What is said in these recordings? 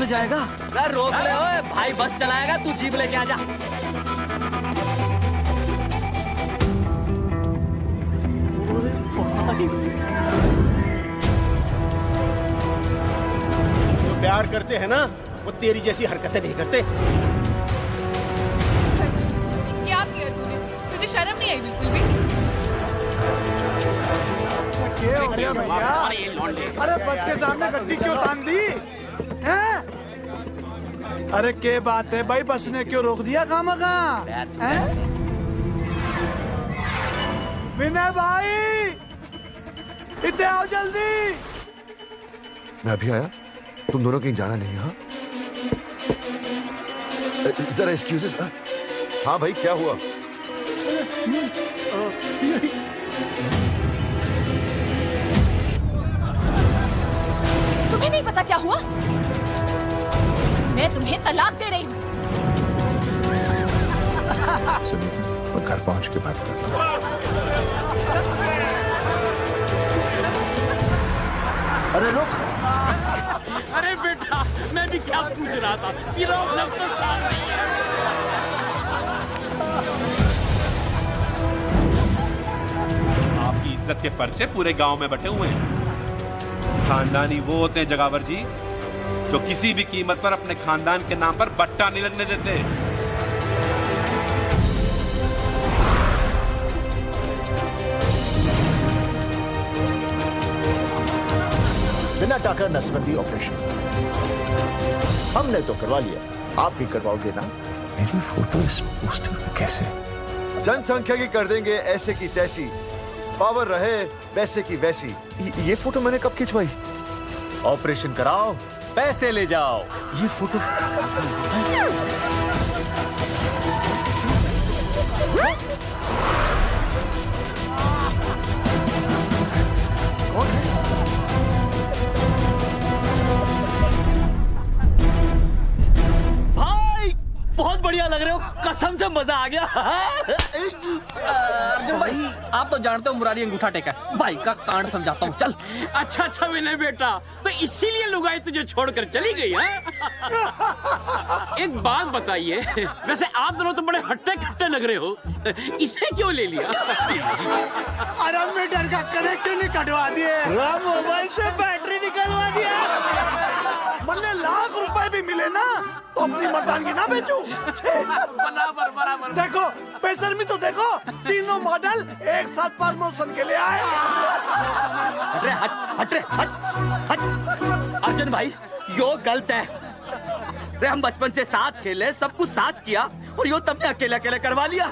में जाएगा। अरे रोक ले ओए, भाई बस चलाएगा, तू जीप लेके आ जा। जो प्यार करते हैं ना वो तेरी जैसी हरकतें नहीं करते। क्या किया तूने? तुझे शर्म नहीं आई बिल्कुल भी? क्या हो गया भैया? अरे बस के सामने गड्डी क्यों तान दी हैं? अरे क्या बात है भाई, बस ने क्यों रोक दिया खामखा? विनय भाई इतने आओ जल्दी। मैं अभी आया, तुम दोनों कहीं जाना नहीं। हाँ जरा एक्सक्यूजेस। हाँ भाई क्या हुआ? तुम्हें नहीं पता क्या हुआ? मैं तुम्हें तलाक दे रही हूँ। मैं घर पहुंच के बात करता हूँ। अरे रुक। अरे बेटा, मैं भी क्या पूछ रहा था, मेरा लफ्ज़ तो साफ नहीं है। आपकी इज्जत के पर्चे पूरे गांव में बटे हुए हैं। खानदानी वो होते हैं जगावर जी जो किसी भी कीमत पर अपने खानदान के नाम पर बट्टा नहीं लगने देते। बिना टाका नसबंदी ऑपरेशन हमने तो करवा लिया, आप भी करवाओगे ना? मेरी फोटो इस पोस्टर में कैसे? जनसंख्या की कर देंगे ऐसे की तैसी, पावर रहे वैसे की वैसी। ये फोटो मैंने कब खिंचवाई? ऑपरेशन कराओ, पैसे ले जाओ। ये फोटो भाई बहुत बढ़िया लग रहे हो, कसम से मजा आ गया। अर्जुन भाई, आप तो जानते हो मुरारी अंगूठा टेका। भाई का कांड समझाता हूँ, चल। अच्छा अच्छा विनय बेटा, तो इसीलिए लुगाई तुझे छोड़कर चली गई है? एक बात बताइए, वैसे आप दोनों तो बड़े हट्टे कट्टे लग रहे हो, इसे क्यों ले लिया? अरे मीटर का कनेक्शन ही कटवा दिए, मोबाइल से बैटरी निकलवा दिया। मन्ने लाख रुपए भी मिले ना तो अपनी मर्दानगी ना बेचूं। बराबर बराबर। देखो पेसर में तो देखो, तीनों मॉडल एक साथ प्रमोशन के लिए आए। हट रे, हट रे, हट। अर्जुन भाई यो गलत है रे, हम बचपन से साथ खेले, सब कुछ साथ किया, और यो तुमने अकेले अकेले करवा लिया।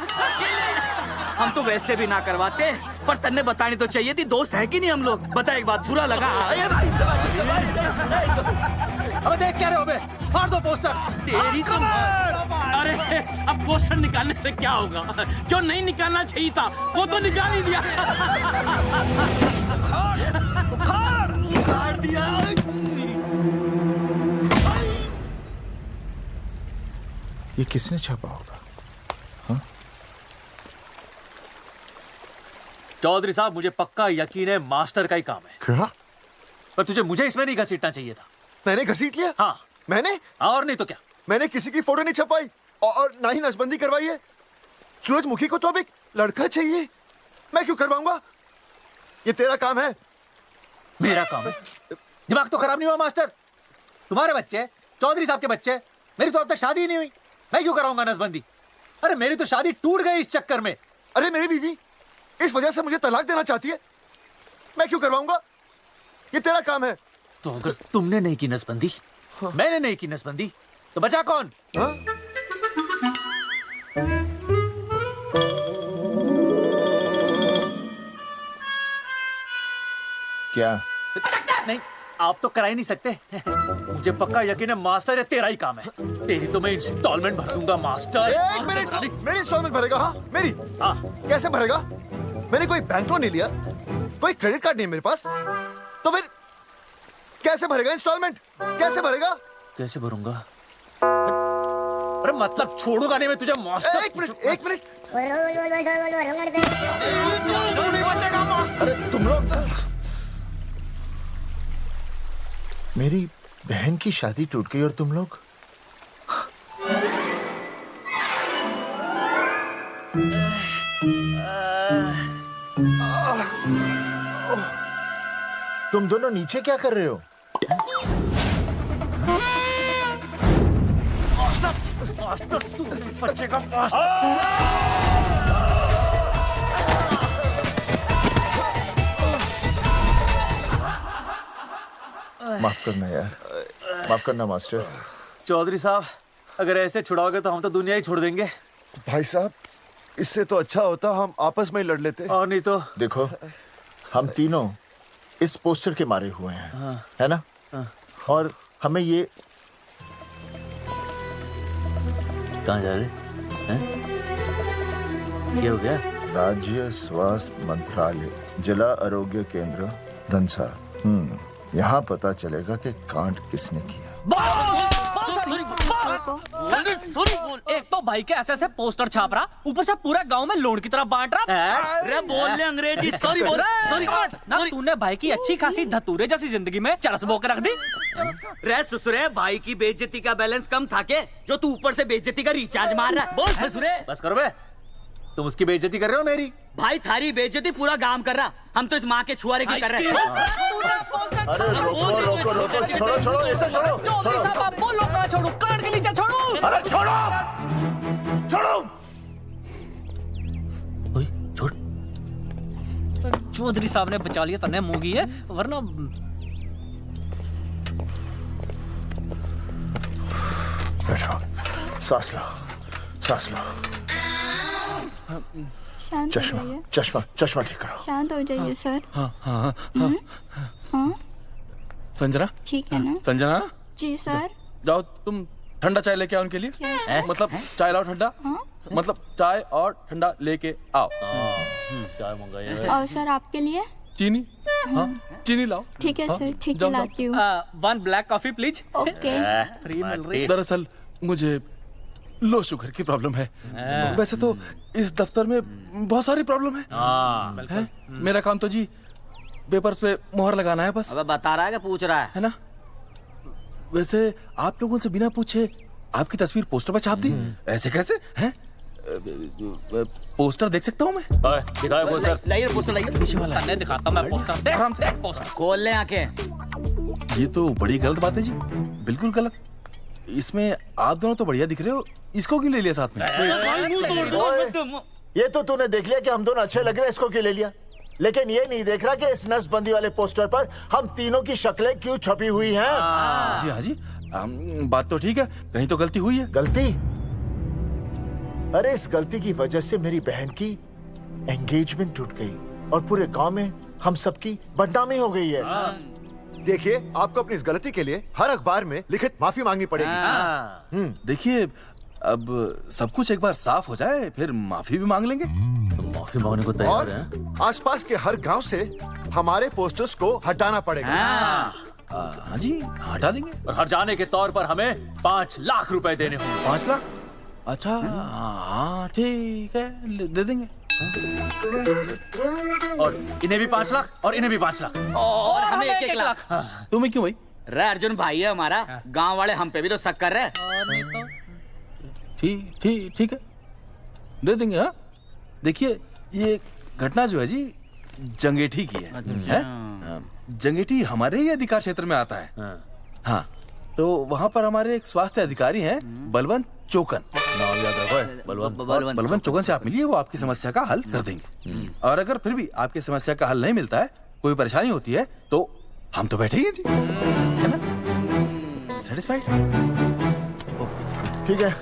हम तो वैसे भी ना करवाते, पर तन्ने बतानी तो चाहिए थी, दोस्त है कि नहीं हम लोग? बता एक बात, बुरा लगा? अबे देख क्या रहे हो बे? फाड़ दो पोस्टर। तेरी तो अरे अब पोस्टर निकालने से क्या होगा? जो नहीं निकालना चाहिए था वो तो निकाल ही दिया। उखाड़ दिया। ये किसने छापा होगा? चौधरी साहब, मुझे पक्का यकीन है मास्टर का ही काम है। क्या? पर तुझे मुझे इसमें नहीं घसीटना चाहिए था। मैंने घसीट लिया? हाँ मैंने? और नहीं तो क्या? मैंने किसी की फोटो नहीं छपाई और ना ही नसबंदी करवाई है। सूरजमुखी को तो अब एक लड़का चाहिए, मैं क्यों करवाऊंगा? ये तेरा काम है। मेरा काम है? दिमाग तो खराब नहीं हुआ मास्टर? तुम्हारे बच्चे, चौधरी साहब के बच्चे, मेरी तो अब तक शादी ही नहीं हुई, मैं क्यों कराऊंगा नसबंदी? अरे मेरी तो शादी टूट गई इस चक्कर में। अरे मेरी बीवी इस वजह से मुझे तलाक देना चाहती है, मैं क्यों करवाऊंगा? ये तेरा काम है। तो अगर तुमने नहीं की नसबंदी, मैंने नहीं की नसबंदी, तो बचा कौन? हाँ? क्या? नहीं, आप तो करा ही नहीं सकते। मुझे पक्का यकीन है मास्टर, ये तेरा ही काम है। तेरी तो मैं इंस्टॉलमेंट भर दूंगा मास्टर। एक मिनट, मेरी इंस्टॉलमेंट भरेगा? हाँ मेरी? हाँ। कैसे भरेगा? मैंने कोई बैंक लोन नहीं लिया, कोई क्रेडिट कार्ड नहीं है मेरे पास, तो फिर कैसे भरेगा इंस्टॉलमेंट? कैसे भरेगा? कैसे भरूंगा? अरे मतलब छोड़ूंगा नहीं मैं तुझे मास्टर। एक मिनट, एक मिनट। नहीं बचेगा मास्टर। अरे तुम लोग मेरी बहन की शादी टूट गई और तुम लोग तुम दोनों नीचे क्या कर रहे हो? बच्चे का माफ करना यार, माफ करना मास्टर। चौधरी साहब, अगर ऐसे छुड़ाओगे तो हम तो दुनिया ही छोड़ देंगे। भाई साहब, इससे तो अच्छा होता हम आपस में ही लड़ लेते। और नहीं तो देखो, हम तीनों इस पोस्टर के मारे हुए हैं, है ना? और हमें ये कहाँ जा रहे हैं? क्या हो गया? राज्य स्वास्थ्य मंत्रालय जिला आरोग्य केंद्र धनसा। यहाँ पता चलेगा कि कांड किसने किया। एक तो भाई के ऐसे पोस्टर छाप रहा, ऊपर से पूरे गांव में लोन की तरह बांट रहा। अरे बोल ले अंग्रेजी। सॉरी बोल। सॉरी ना तूने भाई की अच्छी खासी धतूरे जैसी जिंदगी में चरस बो के रख दी। रे ससुरे, भाई की बेइज्जती का बैलेंस कम था के जो तू ऊपर से बेइज्जती का रिचार्ज मार रहा है? बोल ससुरे। बस करो बे, तुम उसकी बेइज्जती कर रहे हो मेरी। भाई थारी बेइज्जती पूरा गांव कर रहा, हम तो इस माँ के छुआरे की कर रहे हैं। अरे रोको रोको रोको, छोड़ो छोड़ो, ऐसे छोड़ो। चौधरी साहब, आप बोलो कहाँ छोड़ू? कान के नीचे छोड़ू? अरे छोड़ो, छोड़ो। छोड़। चौधरी साहब ने बचा लिया, तन्ने मूंगी है, वरना बैठो, सांस लो, सांस लो। शांत हो चश्मा, जाइए, चश्मा, चश्मा ठीक करो। शांत हो जाइए सर। हाँ संजना, ठीक है ना? संजना, जी सर। जाओ तुम ठंडा चाय लेके आओ उनके लिए। Yes sir. मतलब चाय लाओ ठंडा। मतलब चाय और ठंडा लेके आओ। चाय मंगाई। और सर आपके लिए? चीनी, हाँ चीनी लाओ। ठीक है सर, ठीक है, जाओ, जाओ। लाती हूँ। 1 black coffee please. Okay. Free मिल रही। दरअसल मुझे लो शुगर की प्रॉब्लम है। वैसे तो इस दफ्तर में बहुत सारी प्रॉब्लम है। मेरा काम तो जी पेपर्स पे मोहर लगाना है बस। अब बता रहा है कि पूछ रहा है ना? वैसे आप लोगों से बिना पूछे आपकी तस्वीर पोस्टर पर छाप दी, ऐसे कैसे हैं? पोस्टर देख सकता हूँ मैं? दिखाओ पोस्टर। लाइए पोस्टर लाइए। पीछे वाला है। तन्ने दिखाता हूँ मैं पोस्टर। देख, आराम से। देख पोस्टर। खोल ले आंखें। ये तो बड़ी गलत बात है जी, बिल्कुल गलत। इसमें आप दोनों तो बढ़िया दिख रहे हो, इसको क्यों ले लिया साथ में? ये तो तूने देख लिया कि हम दोनों अच्छे लग रहे हैं, इसको क्यों ले लिया? लेकिन ये नहीं देख रहा कि इस नसबंदी वाले पोस्टर पर हम तीनों की शक्लें क्यों छपी हुई हैं? जी हाँ जी, बात तो ठीक है, कहीं तो गलती हुई है। गलती? अरे इस गलती की वजह से मेरी बहन की एंगेजमेंट टूट गई और पूरे गांव में हम सबकी बदनामी हो गई है। देखिए, आपको अपनी इस गलती के लिए हर अखबार में लिखित माफी मांगनी पड़ेगी। देखिए, अब सब कुछ एक बार साफ हो जाए फिर माफी भी मांग लेंगे। तो माफी मांगने को तैयार है। और आसपास के हर गांव से हमारे पोस्टर्स को हटाना पड़ेगा। हाँ जी, हटा देंगे। और हर जाने के तौर पर हमें 5 लाख रुपए देने होंगे। 5 लाख? अच्छा, हाँ ठीक है, दे देंगे। और इन्हें भी 5 लाख और इन्हें भी 5 लाख। और हमें 1-1 लाख। तुम्हें क्यों भाई? रे अर्जुन भाई है हमारा, गांव वाले हम पे भी तो शक कर रहे हैं। ठीक है, दे देंगे। हाँ देखिए, ये घटना जो है जी जंगेठी की है? जंगेठी हमारे ही अधिकार क्षेत्र में आता है। हाँ, तो वहाँ पर हमारे एक स्वास्थ्य अधिकारी हैं, बलवंत चौकन। नाम याद रखो। बलवंत चौकन से आप मिलिए, वो आपकी समस्या का हल कर देंगे। और अगर फिर भी आपकी समस्या का हल नहीं मिलता है, कोई परेशानी होती है, तो हम तो बैठे ही हैं जी, है ना? सेटिस्फाइड? ठीक है,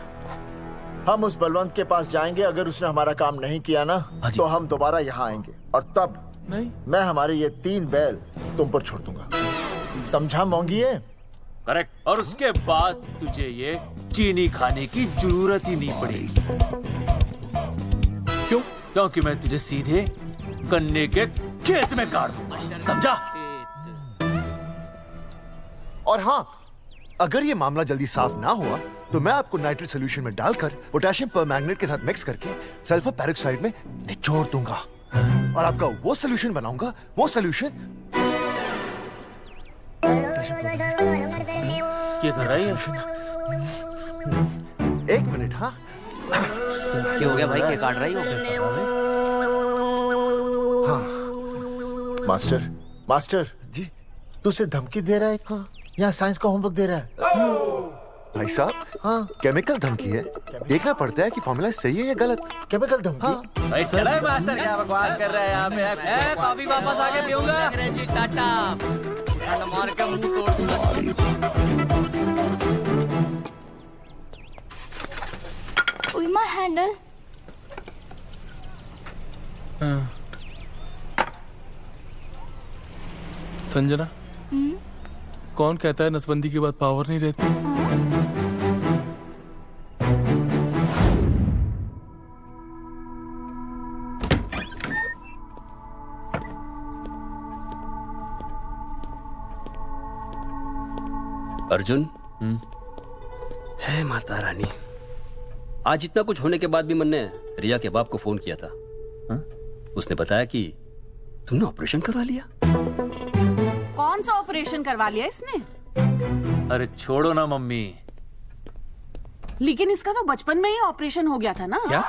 हम उस बलवंत के पास जाएंगे। अगर उसने हमारा काम नहीं किया ना, तो हम दोबारा यहाँ आएंगे और तब नहीं, मैं हमारे ये 3 बैल तुम पर छोड़ दूंगा। समझा मोंगिए? करेक्ट। और उसके बाद तुझे ये चीनी खाने की जरूरत ही नहीं पड़ेगी। क्यों? क्योंकि मैं तुझे सीधे गन्ने के खेत में गाड़ दूंगा। समझा? और हाँ, अगर ये मामला जल्दी साफ ना हुआ तो मैं आपको नाइट्रेट सोल्यूशन में डालकर पोटेशियम परमैंगनेट के साथ मिक्स करके सल्फर पेरोक्साइड में निचोड़ दूंगा और आपका वो सोल्यूशन बनाऊंगा। वो सोल्यूशन क्या कर रही है? एक मिनट। हाँ क्या हो गया भाई, क्या काट रही हो? हाँ मास्टर, मास्टर जी तुझे धमकी दे रहा है? हाँ यहाँ साइंस का होमवर्क दे रहा है। भाई साहब, हाँ केमिकल धमकी है, देखना पड़ता है कि फॉर्मूला सही है या गलत। केमिकल धमकी। हाँ। भाई चला है मास्टर, क्या बकवास कर रहा है यहाँ पे? कॉफी वापस आके पीऊंगा। अंग्रेजी टाटा मार के मुंह तोड़ दूंगा। उइमा हैंडल। संजना, कौन कहता है नसबंदी के बाद पावर नहीं रहती? अर्जुन, है माता रानी, आज इतना कुछ होने के बाद भी मन ने रिया के बाप को फोन किया था। उसने बताया कि तुमने ऑपरेशन करवा लिया। कौन सा ऑपरेशन करवा लिया इसने? अरे छोड़ो ना मम्मी। लेकिन इसका तो बचपन में ही ऑपरेशन हो गया था ना? क्या?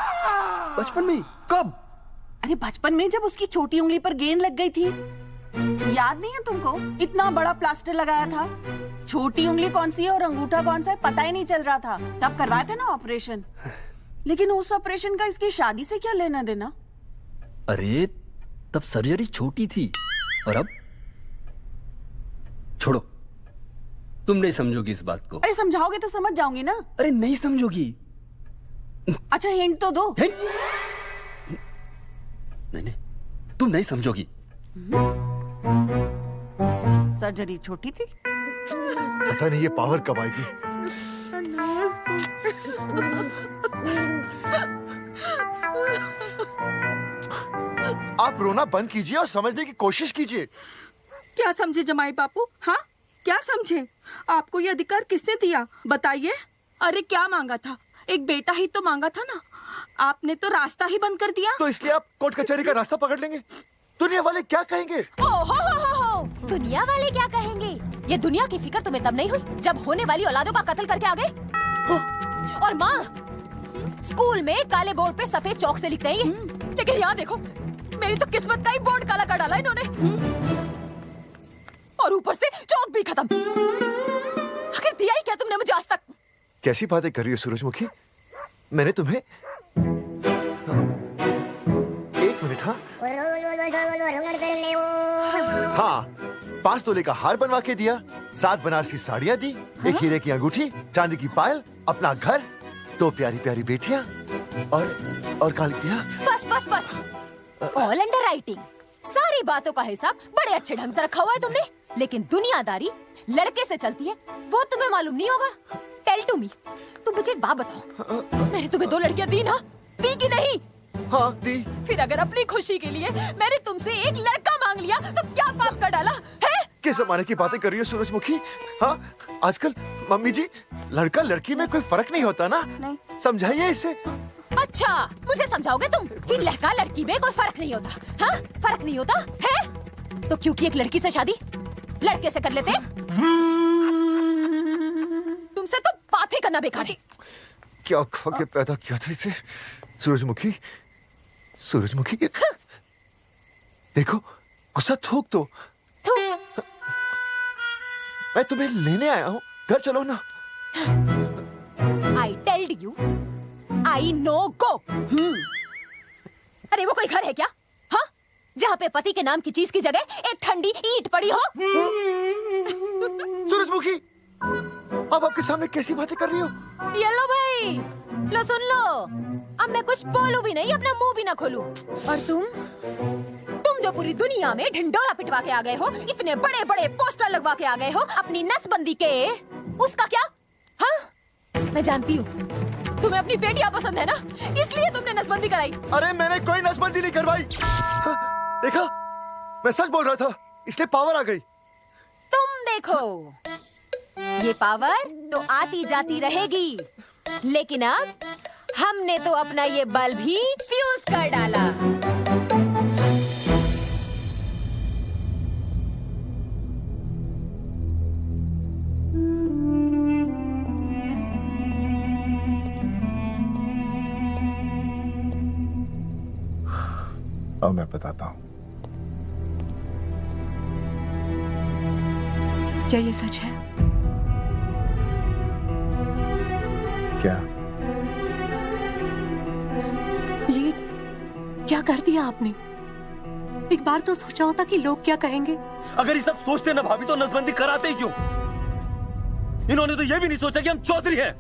बचपन में? कब? अरे बचपन में जब उसकी छोटी उंगली पर गेंद लग गई थी, याद नहीं है तुमको? इतना बड़ा प्लास्टर लगाया था, छोटी उंगली कौन सी है और अंगूठा कौन सा है पता ही नहीं चल रहा था, तब करवाए थे ना ऑपरेशन। लेकिन उस ऑपरेशन का इसकी शादी से क्या लेना देना? अरे तब सर्जरी छोटी थी और अब? छोड़ो, तुम नहीं समझोगी इस बात को। अरे समझाओगे तो समझ जाओगी ना। अरे नहीं समझोगी। अच्छा हिंट तो दो। नहीं नहीं, तुम नहीं समझोगी। सर्जरी छोटी थी। पता नहीं ये पावर कब आएगी। आप रोना बंद कीजिए और समझने की कोशिश कीजिए। क्या समझे जमाई बापू? हाँ क्या समझे? आपको ये अधिकार किसने दिया बताइए? अरे क्या मांगा था? एक बेटा ही तो मांगा था ना। आपने तो रास्ता ही बंद कर दिया। तो इसलिए आप कोर्ट कचहरी का रास्ता पकड़ लेंगे? दुनिया वाले क्या कहेंगे? हो। दुनिया वाले क्या कहेंगे? ये दुनिया की फिक्र तुम्हें तब नहीं हुई जब होने वाली औलादों का कत्ल करके आ गए। और माँ, स्कूल में काले बोर्ड पे सफेद चौक से लिखते हैं, लेकिन यहाँ देखो, मेरी तो किस्मत का ही बोर्ड काला कर डाला इन्होंने। और ऊपर से चौक भी खत्म। आखिर दिया ही क्या तुमने मुझे आज तक? कैसी बातें कर रही हो सूरजमुखी? मैंने तुम्हें एक मिनट। हाँ 5 तोले का हार बनवा के दिया, 7 बनारसी साड़ियाँ दी, एक हीरे की अंगूठी, चांदी की पायल, अपना घर, 2 प्यारी प्यारी बेटियाँ और काली दिया। बस ऑल अंडर राइटिंग। सारी बातों का हिसाब बड़े अच्छे ढंग से रखा हुआ है तुमने, लेकिन दुनियादारी लड़के से चलती है वो तुम्हें मालूम नहीं होगा। टेल टू मी, तुम मुझे एक बात बताओ, मैंने तुम्हें 2 लड़कियां दी ना? दी कि नहीं? हाँ दी। फिर अगर अपनी खुशी के लिए मैंने तुमसे एक लड़का मांग लिया तो क्या पाप कर डाला है? किस जमाने की बातें कर रही हो सूरजमुखी? हाँ आजकल मम्मी जी लड़का लड़की में कोई फर्क नहीं होता ना। नहीं। समझाइए इसे। अच्छा मुझे समझाओगे तुम कि लड़का लड़की में कोई फर्क नहीं होता? हाँ फर्क नहीं होता है तो क्योंकि एक लड़की से शादी लड़के से कर लेते? तुमसे तो बात ही करना बेकार है। क्या खा के पैदा किया था इसे? सूरजमुखी, सूरजमुखी देखो गुस्सा थूक दो। मैं तुम्हें लेने आया हूँ, घर चलो ना। I told you, I know go। अरे वो कोई घर है क्या? हाँ जहाँ पे पति के नाम की चीज की जगह एक ठंडी ईंट पड़ी हो। सूरजमुखी अब आपके सामने कैसी बातें कर रही हो? ये लो भाई, लो सुन लो, अब मैं कुछ बोलूं भी नहीं, अपना मुंह भी ना खोलूं। और तुम जो पूरी दुनिया में ढिंडोरा पिटवा के आ गए हो, इतने बड़े बड़े पोस्टर लगवा के आ गए हो अपनी नसबंदी के, उसका क्या? हाँ मैं जानती हूँ तुम्हें अपनी बेटियां पसंद है ना, इसलिए तुमने नसबंदी कराई। अरे मैंने कोई नसबंदी नहीं करवाई। देखा मैं सच बोल रहा था, इसलिए पावर आ गई। तुम देखो ये पावर तो आती जाती रहेगी, लेकिन अब हमने तो अपना ये बल्ब ही फ्यूज कर डाला। आओ मैं बताता हूं। क्या ये सच है? क्या? ये क्या कर दिया आपने? एक बार तो सोचा होता कि लोग क्या कहेंगे। अगर ये सब सोचते ना भाभी तो नसबंदी कराते ही क्यों? इन्होंने तो ये भी नहीं सोचा कि हम चौधरी हैं।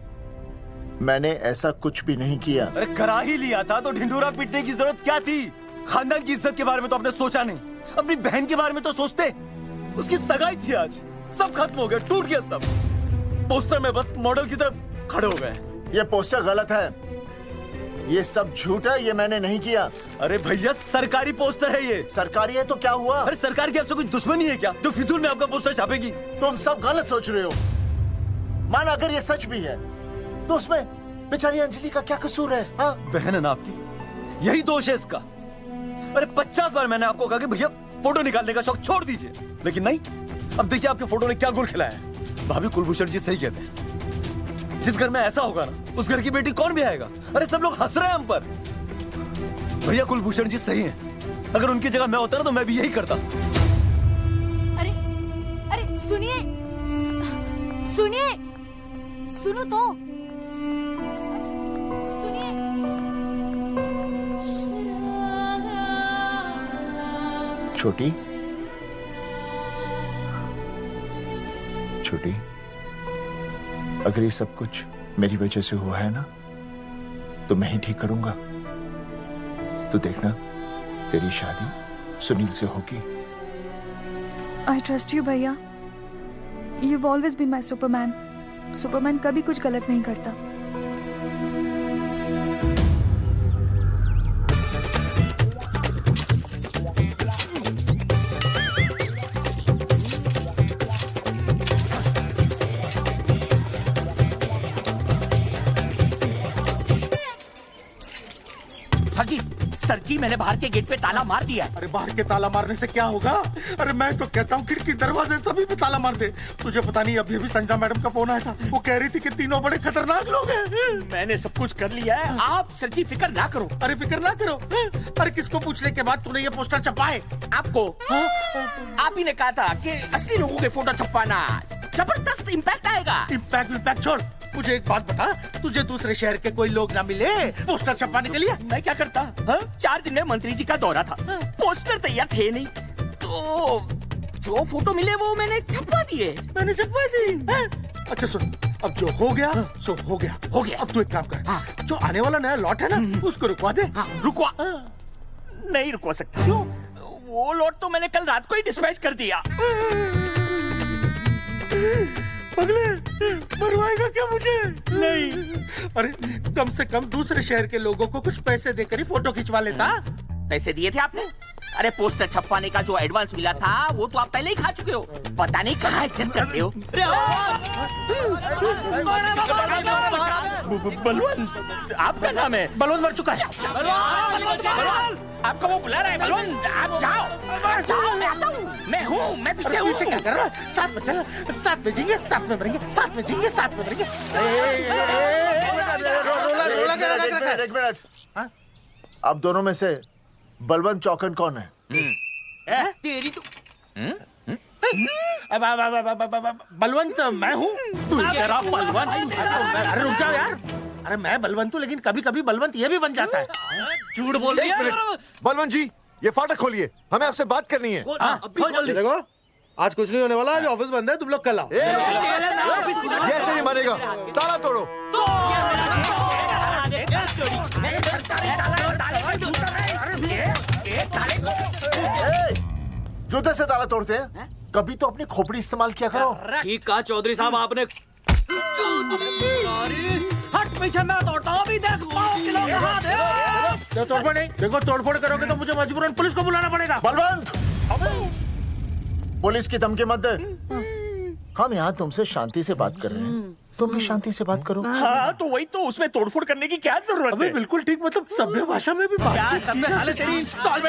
मैंने ऐसा कुछ भी नहीं किया। अरे करा ही लिया था तो ढिंडोरा पीटने की जरूरत क्या थी? खानदान की इज्जत के बारे में तो आपने सोचा नहीं। अपनी बहन के बारे में तो सोचते। उसकी सगाई थी आज, सब खत्म हो गया, टूट गया सब। पोस्टर में बस मॉडल की तरफ खड़े हो गए। ये पोस्टर गलत है, ये सब झूठ है, ये मैंने नहीं किया। अरे भैया सरकारी पोस्टर है ये। सरकारी है तो क्या हुआ? अरे सरकार की आपसे कोई दुश्मनी है क्या जो फिजूल में आपका पोस्टर छापेगी? तुम सब गलत सोच रहे हो। माना अगर ये सच भी है तो उसमें बेचारी अंजलि का क्या कसूर है? हाँ? बहन है ना आपकी, यही दोष है इसका। अरे 50 बार मैंने आपको कहा कि भैया फोटो निकालने का शौक छोड़ दीजिए, लेकिन नहीं। अब देखिए आपके फोटो ने क्या गुल खिलाया है। भाभी कुलभूषण जी सही कहते हैं, जिस घर में ऐसा होगा ना उस घर की बेटी कौन भी आएगा। अरे सब लोग हंस रहे हैं हम पर। भैया कुलभूषण जी सही हैं, अगर उनकी जगह मैं होता ना तो मैं भी यही करता। अरे अरे सुनिए सुनिए, सुनो तो सुनिए। छोटी छोटी, अगर ये सब कुछ मेरी वजह से हुआ है ना तो मैं ही ठीक करूंगा। तो देखना तेरी शादी सुनील से होगी। आई ट्रस्ट यू भैया। You've always been my Superman. Superman कभी कुछ गलत नहीं करता। सर जी मैंने बाहर के गेट पे ताला मार दिया है। अरे बाहर के ताला मारने से क्या होगा? अरे मैं तो कहता हूँ खिड़की दरवाजे सभी पे ताला मार दे। तुझे पता नहीं अभी अभी संजना मैडम का फोन आया था, वो कह रही थी कि तीनों बड़े खतरनाक लोग हैं। मैंने सब कुछ कर लिया है, आप सर जी फिक्र ना करो। अरे फिक्र ना करो। अरे किसको पूछने के बाद तूने ये पोस्टर छपाए? आपको आप ही ने कहा था कि असली लोगों के फोटो छपवाना जबरदस्त इम्पैक्ट आएगा। इम्पैक्ट छोड़, मुझे एक बात बता, तुझे दूसरे शहर के कोई लोग ना मिले पोस्टर छपवाने के लिए? मैं क्या करता? 4 दिन में मंत्री जी का दौरा था, पोस्टर तैयार थे नहीं, तो जो फोटो मिले वो मैंने छपवा दिए। मैंने छपवा दी? अच्छा सुन, अब जो हो गया सो हो गया। हो गया। अब तू एक काम कर, जो आने वाला नया लॉट है ना उसको रुकवा दे। रुकवा? नहीं रुकवा सकता। क्यों? वो लॉट तो मैंने कल रात को ही डिस्पैच कर दिया। पगले, मरवाएगा क्या मुझे? नहीं। अरे कम से कम दूसरे शहर के लोगों को कुछ पैसे देकर ही फोटो खिंचवा लेता। पैसे दिए थे आपने? अरे पोस्टर छपवाने का जो एडवांस मिला था वो तो आप पहले ही खा चुके हो, पता नहीं कहाँ एडजस्ट करते हो। बलवंत आपका नाम है? बलवंत मर चुका है। आपको वो बुला रहा है बलवंत, आप जाओ। जाओ, मैं आता हूँ। मैं हूँ, मैं पीछे हूँ। पीछे क्या कर रहा है? साथ में चल, साथ में जिएंगे, साथ में मरेंगे, साथ में जिएंगे, साथ में मरेंगे। एक मिनट। अब दोनों में से बलवंत चौकन कौन है? तेरी तो बलवंत मैं हूँ। तू तेरा बलवंत? अरे रुक जाओ यार। अरे मैं बलवंत हूँ, लेकिन कभी कभी बलवंत ये भी बन जाता है। झूठ बोल रही है। बलवंत जी ये फाटक खोलिए, हमें आपसे बात करनी है। देखो आज कुछ नहीं होने वाला, आज ऑफिस बंद है, तुम लोग कल आओ। ये ऐसे नहीं मानेगा, ताला तोड़ो। जूते से ताला तोड़ते हैं? कभी तो अपनी खोपड़ी इस्तेमाल किया करो। ठीक कहा चौधरी साहब आपने। हट पीछे, मैं तोड़ता हूँ। अभी देख पाँव किलो का हाथ है। तोड़फोड़ नहीं, देखो तोड़फोड़ करोगे तो मुझे मजबूरन पुलिस को बुलाना पड़ेगा। बलवंत पुलिस की धमकी मत दे। हम यहाँ तुमसे शांति से बात कर रहे हैं, तुम भी शांति से बात करो। हाँ तो वही तो, उसमें तोड़फोड़ करने की क्या जरूरत है? बिल्कुल ठीक, मतलब सभ्य भाषा में भी बातचीत।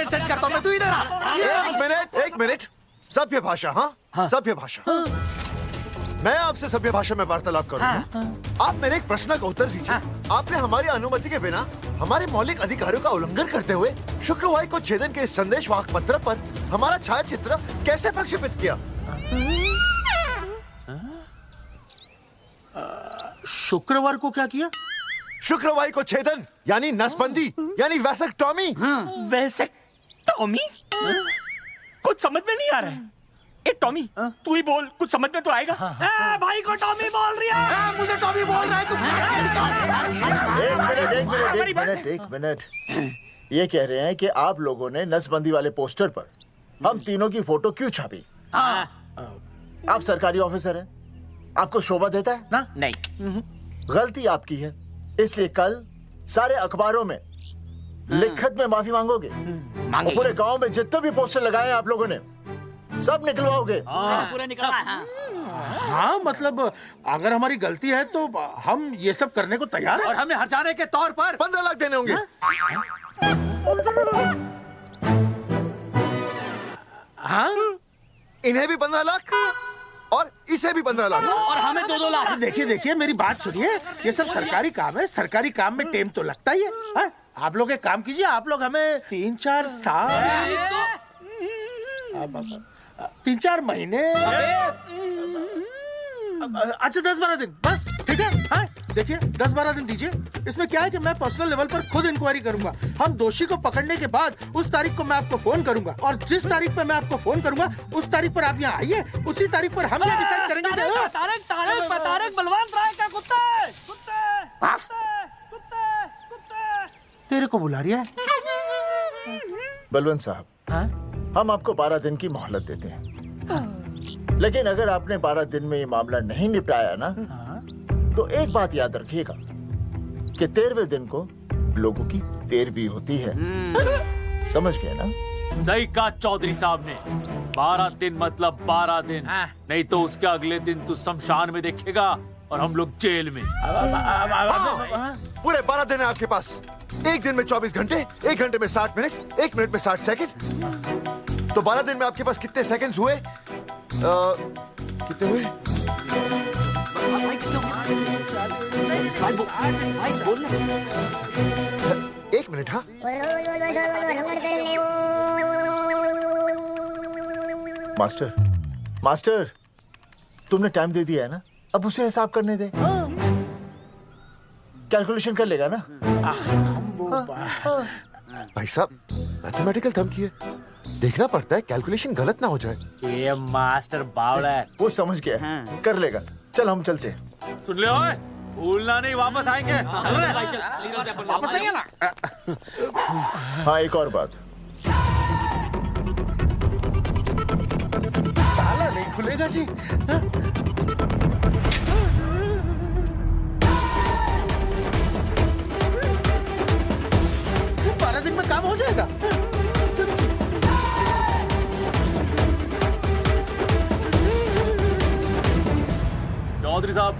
सेट करता हूँ मैं, तू इधर आ। एक मिनट, सभ्य भाषा। हाँ सभ्य भाषा। मैं आपसे सभ्य भाषा में वार्तालाप करूंगा। आप मेरे एक प्रश्न का उत्तर दीजिए। आपने हमारी अनुमति के बिना हमारे मौलिक अधिकारों का उल्लंघन करते हुए शुक्रवार को छेदन के इस संदेशवाहक पत्र पर हमारा छायाचित्र कैसे प्रक्षेपित किया? शुक्रवार को क्या किया? शुक्रवार को छेदन यानी नसबंदी यानी वैसेक्टॉमी। वैसेक्टॉमी? कुछ समझ में नहीं आ रहा है। ए टॉमी, तू ही बोल, कुछ समझ में तो आएगा। भाई को टॉमी बोल रही है। मुझे टॉमी बोल रहा है तू। एक मिनट। ये कह रहे हैं कि आप लोगों ने नसबंदी वाले पोस्टर पर हम तीनों की फोटो क्यों छापी? आप सरकारी ऑफिसर हैं, आपको शोभा देता है ना? नहीं। गलती आपकी है, इसलिए कल सारे अखबारों में लिखत में माफी मांगोगे। और पूरे गांव में जितने भी पोस्टर लगाए हैं आप लोगों ने सब निकलवाओगे। पूरा निकला। हाँ, मतलब अगर हमारी गलती है तो हम ये सब करने को तैयार हैं। और हमें हर्जाने के तौर पर 15 लाख देने होंगे। हाँ, इन्हें भी 15 लाख और इसे भी 15 लाख और हमें 2-2 लाख। देखिए मेरी बात सुनिए, ये सब सरकारी काम है। सरकारी काम में टेम तो लगता ही है। हाँ? आप लोग एक काम कीजिए, आप लोग हमें 3-4 साल 3-4 महीने, अच्छा 10-12 दिन बस, ठीक है? हाँ? देखिए 10-12 दिन दीजिए। इसमें क्या है कि मैं पर्सनल लेवल पर खुद इंक्वायरी करूंगा। हम दोषी को पकड़ने के बाद उस तारीख को मैं आपको फोन करूंगा, और जिस तारीख पर मैं आपको फोन करूंगा उस तारीख पर आप यहाँ आइए। उसी तारीख पर हम ये डिसाइड करेंगे। तारक बलवंत राय का कुत्ते तेरे को बुला रही है। बलवंत साहब, हम आपको 12 दिन की मोहलत देते हैं, लेकिन अगर आपने 12 दिन में ये मामला नहीं निपटाया ना, तो एक बात याद रखिएगा कि 13वें दिन को लोगों की 13वीं होती है। समझ गए ना? सही कहा चौधरी साहब ने। 12 दिन मतलब 12 दिन, नहीं तो उसके अगले दिन तू शमशान में देखेगा और हम लोग जेल में। पूरे 12 दिन है आपके पास। एक दिन में 24 घंटे, 1 घंटे में 60 मिनट, 1 मिनट में 60 सेकंड। तो 12 दिन में आपके पास कितने सेकंड्स हुए? कितने हुए? एक मिनट। हाँ, मास्टर, तुमने टाइम दे दिया है ना, अब उसे हिसाब करने दे। कैलकुलेशन कर लेगा ना? भाई साहब, मैथमेटिकल थंब की है, देखना पड़ता है कैलकुलेशन गलत ना हो जाए। ये मास्टर बावड़ा है। वो समझ गया, कर लेगा। चल हम चलते हैं। सुन ले ओए, भूलना नहीं, वापस आएंगे। वापस नहीं आना। हाँ, एक और बात, ताला नहीं खुलेगा जी। 12 दिन में काम हो जाएगा। चौधरी साहब,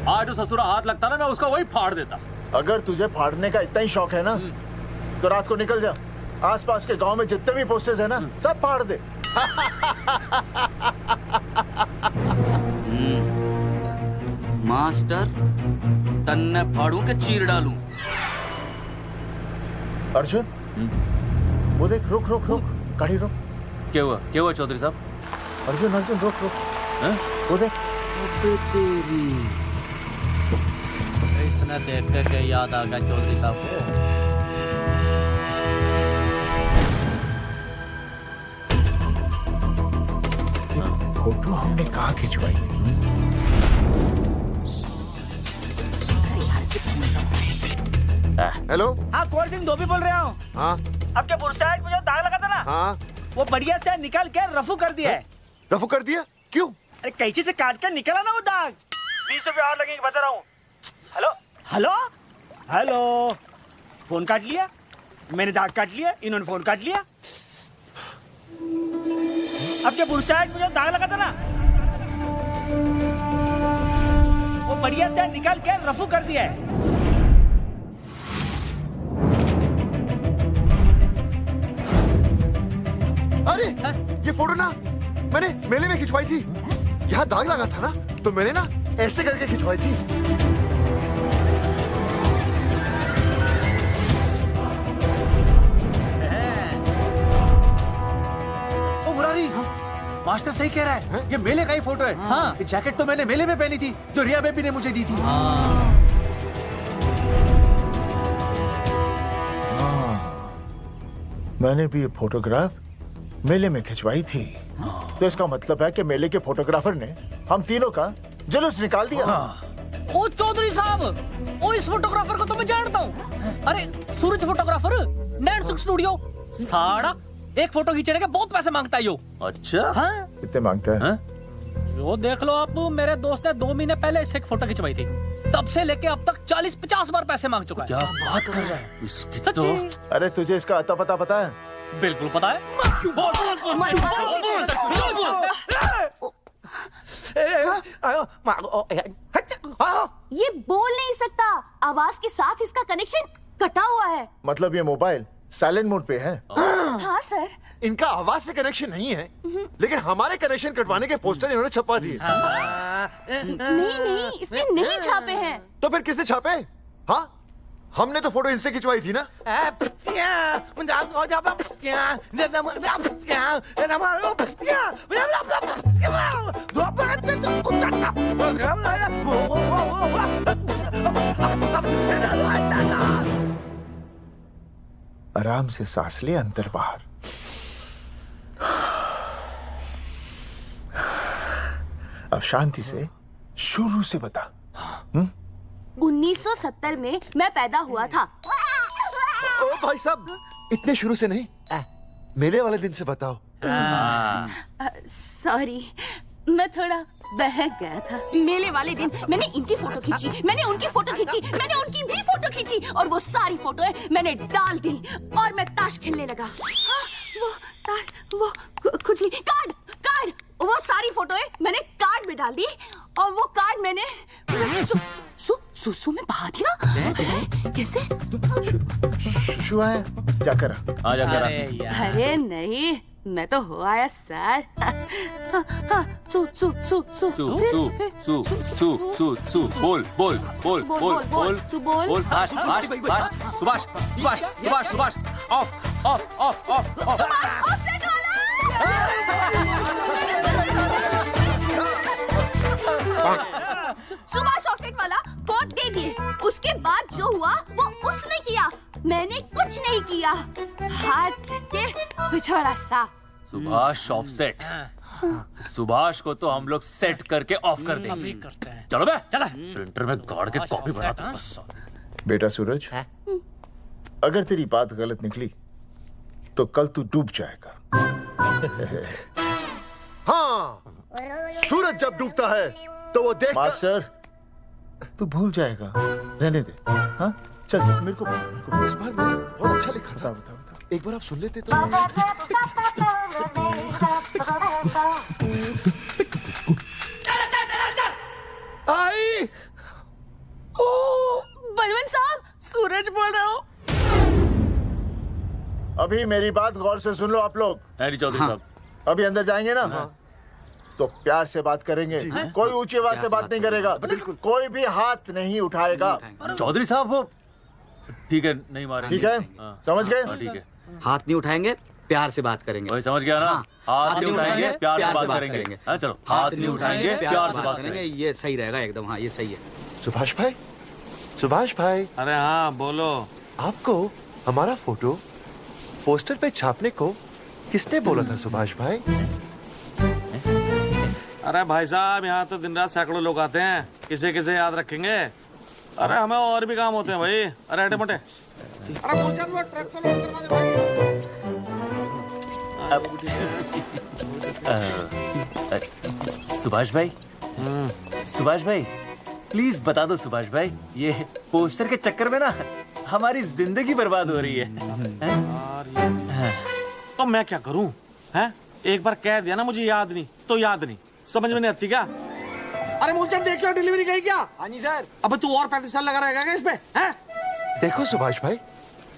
आज जो ससुरा हाथ लगता ना, मैं उसका वही फाड़ देता। अगर तुझे फाड़ने का इतना ही शौक है ना, तो रात को निकल जा, आसपास के गांव में जितने भी पोस्टर्स है ना, सब फाड़ दे। मास्टर, तन्ने फाड़ू के चीर डालूं। अर्जुन, वो देख, रुक रुक रुक, गाड़ी रुक। क्या हुआ चौधरी साहब? अर्जुन, रुक रुक। वो देख। तेरी इसने देख के याद आ गया चौधरी साहब को। फोटो हमने कहाँ खिंचवाई थी? हेलो। हाँ, कोल्ड ड्रिंक धोबी बोल रहा हूँ। हाँ, आपके बुरसाइड में जो दाग लगा था ना, हाँ, वो बढ़िया से निकाल के रफू कर दिया है। रफू कर दिया? क्यों? अरे कैंची से काट कर निकला ना वो दाग। 20 रुपए और लगेंगे, बता रहा हूँ। हेलो हेलो हेलो, फोन काट लिया, मैंने दाग काट लिया, इन्होंने फोन काट लिया। आपके बुरसाइड में जो दाग लगा था ना, वो बढ़िया से निकाल के रफू कर दिया है। अरे, ये फोटो ना मैंने मेले में खिंचवाई थी। यहाँ दाग लगा था ना, तो मैंने ना ऐसे करके खिंचवाई थी। ओ मुरारी, मास्टर सही कह रहा है, ये मेले का ही फोटो है। हाँ, ये जैकेट तो मैंने मेले में पहनी थी, जो रिया बेबी ने मुझे दी थी। मैंने भी ये फोटोग्राफ मेले में खिंचवाई थी। तो इसका मतलब है कि मेले के फोटोग्राफर ने हम तीनों का जुलूस निकाल दिया। ओ चौधरी साहब, ओ इस फोटोग्राफर को तो मैं जानता हूँ। अरे सूरज फोटोग्राफर, नैनसुख स्टूडियो। साड़ा एक फोटो खींचने के बहुत पैसे मांगता है यो। अच्छा? हाँ? कितने मांगता है? यो देख लो आप, मेरे दोस्त ने 2 महीने पहले इससे एक फोटो खिंचवाई थी, तब से लेके अब तक 40-50 बार पैसे मांग चुका है। क्या बात कर रहा है? इसकी तो... अरे तुझे इसका अता पता पता है? बिल्कुल पता है। ये बोल नहीं सकता, आवाज के साथ इसका कनेक्शन कटा हुआ है। मतलब ये मोबाइल साइलेंट मोड पे है? हाँ सर। इनका आवाज से कनेक्शन नहीं है, लेकिन हमारे कनेक्शन कटवाने के पोस्टर इन्होंने छपवा दिए। नहीं, इसने नहीं छापे हैं। तो फिर किसने छापे? हाँ, हमने तो फोटो इनसे खिंचवाई थी ना। आराम से सांस ले, अंदर बाहर। अब शांति से शुरू से बता। 1970 में मैं पैदा हुआ था। ओ भाई साहब, इतने शुरू से नहीं, मेले वाले दिन से बताओ। सॉरी, मैं थोड़ा बहक गया था। मेले वाले दिन मैंने इनकी फोटो खींची, मैंने उनकी फोटो खींची, मैंने उनकी भी फोटो खींची, और वो सारी फोटोएं मैंने डाल दी और मैं ताश खेलने लगा। वो ताश, वो कुछ नहीं, कार्ड, वो सारी फोटोएं मैंने कार्ड में डाल दी, और वो कार्ड मैंने सुसु में बहा दिया। कैसे? शुआ है, जाकर आ जाकर। अरे नहीं, मैं तो हो आया सर। सु सु सु सु सु सु सु सु सु सु बोल बोल बोल बोल बोल बोल बोल बाश बाश बाश Subhash Subhash Subhash Subhash off off off off off Subhash offset वाला। सुभाष ऑफसेट वाला कोड दे दिए। उसके बाद जो हुआ वो उसने किया, मैंने कुछ नहीं किया। हाथ के पिछड़ा सा। सुभाष ऑफसेट। सुभाष को तो हम लोग सेट करके ऑफ कर देंगे। चलो बे, चला प्रिंटर में गाड़ के कॉपी बना दो बस। बेटा सूरज, अगर तेरी बात गलत निकली तो कल तू डूब जाएगा। हाँ, सूरज जब डूबता है तो वो देख। मास्टर, तू भूल जाएगा, रहने दे। हाँ, चल मेरे को इस बार मैंने बहुत अच्छा लिखा था। बता एक बार आप सुन लेते तो। आई, बलवंत साहब, सूरज बोल रहा हूँ। अभी मेरी बात गौर से सुन लो आप लोग। चौधरी साहब, अभी अंदर जाएंगे ना, तो प्यार से बात करेंगे। कोई ऊंची आवाज से बात नहीं करेगा, कोई भी हाथ नहीं उठाएगा। चौधरी साहब वो ठीक है, नहीं मारेंगे। ठीक है, समझ गए? ठीक है, हाथ नहीं उठाएंगे, प्यार से बात करेंगे। वही समझ गया ना? हाथ नहीं उठाएंगे, प्यार से बात करेंगे। चलो, हाथ नहीं उठाएंगे, प्यार से बात करेंगे। ये सही रहेगा एकदम। हाँ, ये सही है। सुभाष भाई, सुभाष भाई। अरे हाँ, बोलो। आपको हमारा फोटो पोस्टर पे छापने को किसने बोला था सुभाष भाई? अरे भाई साहब, यहाँ तो दिन रात सैकड़ों लोग आते हैं, किसे किसे याद रखेंगे। अरे हमें और भी काम होते हैं भाई। अरे हटे मोटे। अरे बोल चल, वो ट्रक को लोड करवा दे भाई। सुभाष भाई, सुभाष भाई प्लीज बता दो सुभाष भाई, ये पोस्टर के चक्कर में ना हमारी जिंदगी बर्बाद हो रही है। तो मैं क्या करूं? हैं? एक बार कह दिया ना मुझे याद नहीं तो याद नहीं, समझ में नहीं आती क्या? अरे मूलचंद देख लो, डिलीवरी गई क्या? हाँ जी सर। अब तू और 35 साल लगा रहेगा क्या इसमें? हैं? देखो सुभाष भाई,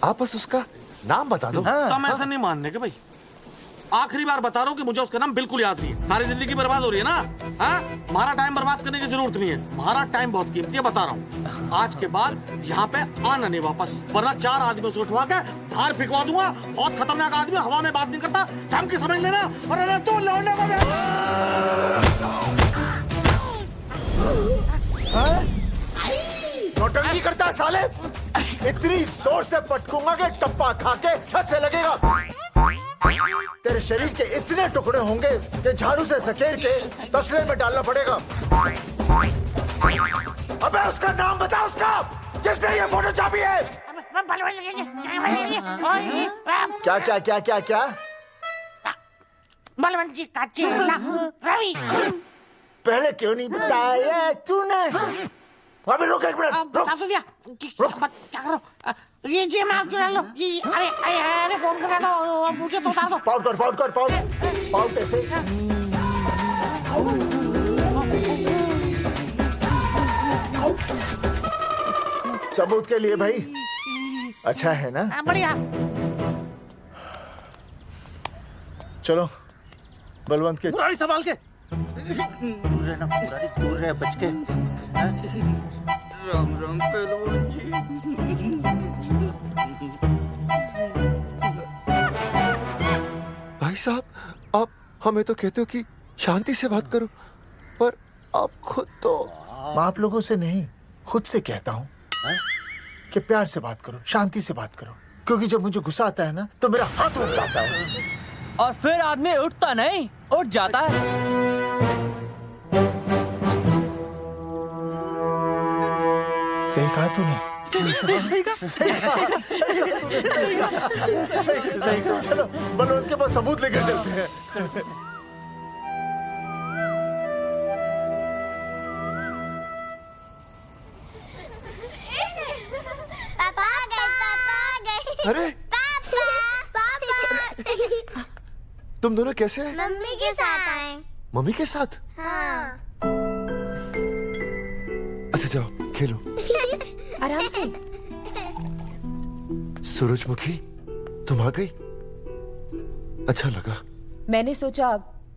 आप बस उसका नाम बता दो। तो हम ऐसा नहीं मानने के भाई। आखिरी बार बता रहा हूँ कि मुझे उसका नाम बिल्कुल याद नहीं है। सारी जिंदगी बर्बाद हो रही है ना? हाँ, हमारा टाइम बर्बाद करने की जरूरत नहीं है। हमारा टाइम बहुत कीमती है, बता रहा हूँ। आज के बाद यहाँ पे आना नहीं वापस, वरना 4 आदमियों से उठवा के बाहर फेंकवा दूंगा। बहुत खतरनाक आदमी, हवा में बात नहीं करता, धमकी समझ लेना। और अरे तू लौटने को नौटंकी करता है साले। इतनी जोर से पटकूंगा कि टप्पा खा के छत से लगेगा। तेरे शरीर के इतने टुकड़े होंगे कि झाड़ू से सकेर के तसले में डालना पड़ेगा। अबे उसका नाम बता, उसका जिसने ये फोटो छापी है। क्या क्या क्या क्या क्या? बलवंत जी का चेला रवि। पहले क्यों नहीं बताया तूने? अबे रुक एक मिनट, रुक। क्या करो? ये जी मैं क्यों डाल लो? अरे अरे अरे फोन करा दो, मुझे तो उतार दो। पाउट कर पाउट ऐसे। सबूत के लिए भाई, अच्छा है ना? बढ़िया। चलो बलवंत के मुरारी संभाल के। दूर रहना मुरारी, दूर रह, बच के। राम राम पहलवान जी। भाई साहब, आप हमें तो कहते हो कि शांति से बात करो, पर आप खुद तो। मैं आप लोगों से नहीं, खुद से कहता हूँ कि प्यार से बात करो, शांति से बात करो। क्योंकि जब मुझे गुस्सा आता है ना, तो मेरा हाथ उठ जाता है। और फिर आदमी उठता नहीं, उठ जाता है। सही कहा तूने। सही कहा। चलो बलवंत के पास सबूत लेकर चलते हैं। पापा आ गए। अरे पापा तुम दोनों कैसे हैं? मम्मी के साथ आए। मम्मी के साथ? हाँ। अच्छा जाओ खेलो। आराम से। सूरजमुखी, तुम आ गई, अच्छा लगा। मैंने सोचा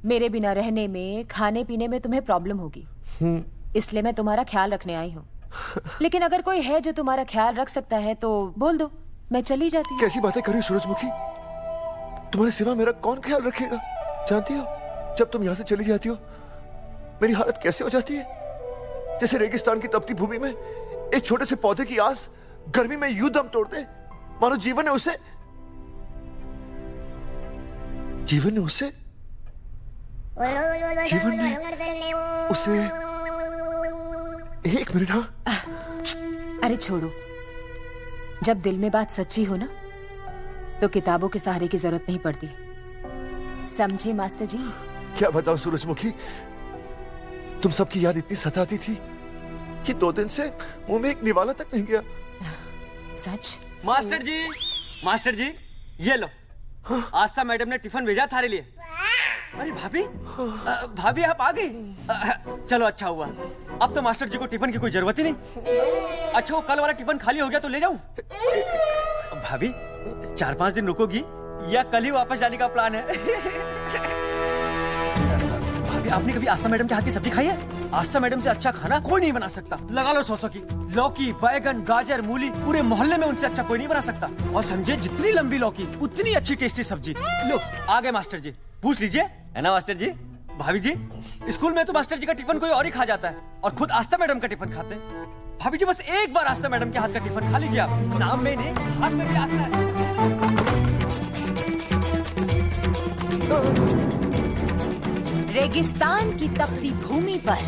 मेरे बिना रहने में, खाने पीने में तुम्हें प्रॉब्लम होगी, इसलिए मैं तुम्हारा ख्याल रखने आई हूँ। लेकिन अगर कोई है जो तुम्हारा ख्याल रख सकता है तो बोल दो, मैं चली जाती हूँ। कैसी बातें कर रही हो सूरजमुखी? तुम्हारे सिवा मेरा कौन ख्याल रखेगा? जानती हो, जब तुम यहाँ से चली जाती हो मेरी हालत कैसे हो जाती है? जैसे रेगिस्तान की तपती भूमि में एक छोटे से पौधे की आस गर्मी में यूं दम तोड़ दे, मानो जीवन ने उसे एक मिनट। हाँ, अरे छोड़ो, जब दिल में बात सच्ची हो ना, तो किताबों के सहारे की जरूरत नहीं पड़ती, समझे मास्टर जी? क्या बताऊं सूरजमुखी, तुम सबकी याद इतनी सताती थी कि 2 दिन से मुंह में एक निवाला तक नहीं गया। सच? मास्टर जी ये लो। आस्था मैडम ने टिफिन भेजा थारे लिए। अरे भाभी, भाभी आप आ गई। चलो अच्छा हुआ, अब तो मास्टर जी को टिफिन की कोई जरूरत ही नहीं। अच्छा वो कल वाला टिफिन खाली हो गया तो ले जाऊं? भाभी 4-5 दिन रुकोगी या कल ही वापस जाने का प्लान है? भाभी आपने कभी आस्था मैडम के हाथ की सब्जी खाई है? आस्था मैडम से अच्छा खाना कोई नहीं बना सकता। लगा लो 100 की। लौकी, बैगन, गाजर, मूली, पूरे मोहल्ले में उनसे अच्छा कोई नहीं बना सकता। और समझे, जितनी लंबी लौकी उतनी अच्छी टेस्टी सब्जी। लो आ गए मास्टर जी, पूछ लीजिए, है ना मास्टर जी? भाभी जी, स्कूल में तो मास्टर जी का टिफिन कोई और ही खा जाता है और खुद आस्था मैडम का टिफिन खाते हैं। भाभी जी बस एक बार आस्था मैडम के हाथ का टिफिन खा लीजिए आप। नाम में नहीं, हाथ में भी आस्था है। रेगिस्तान की तपती भूमि पर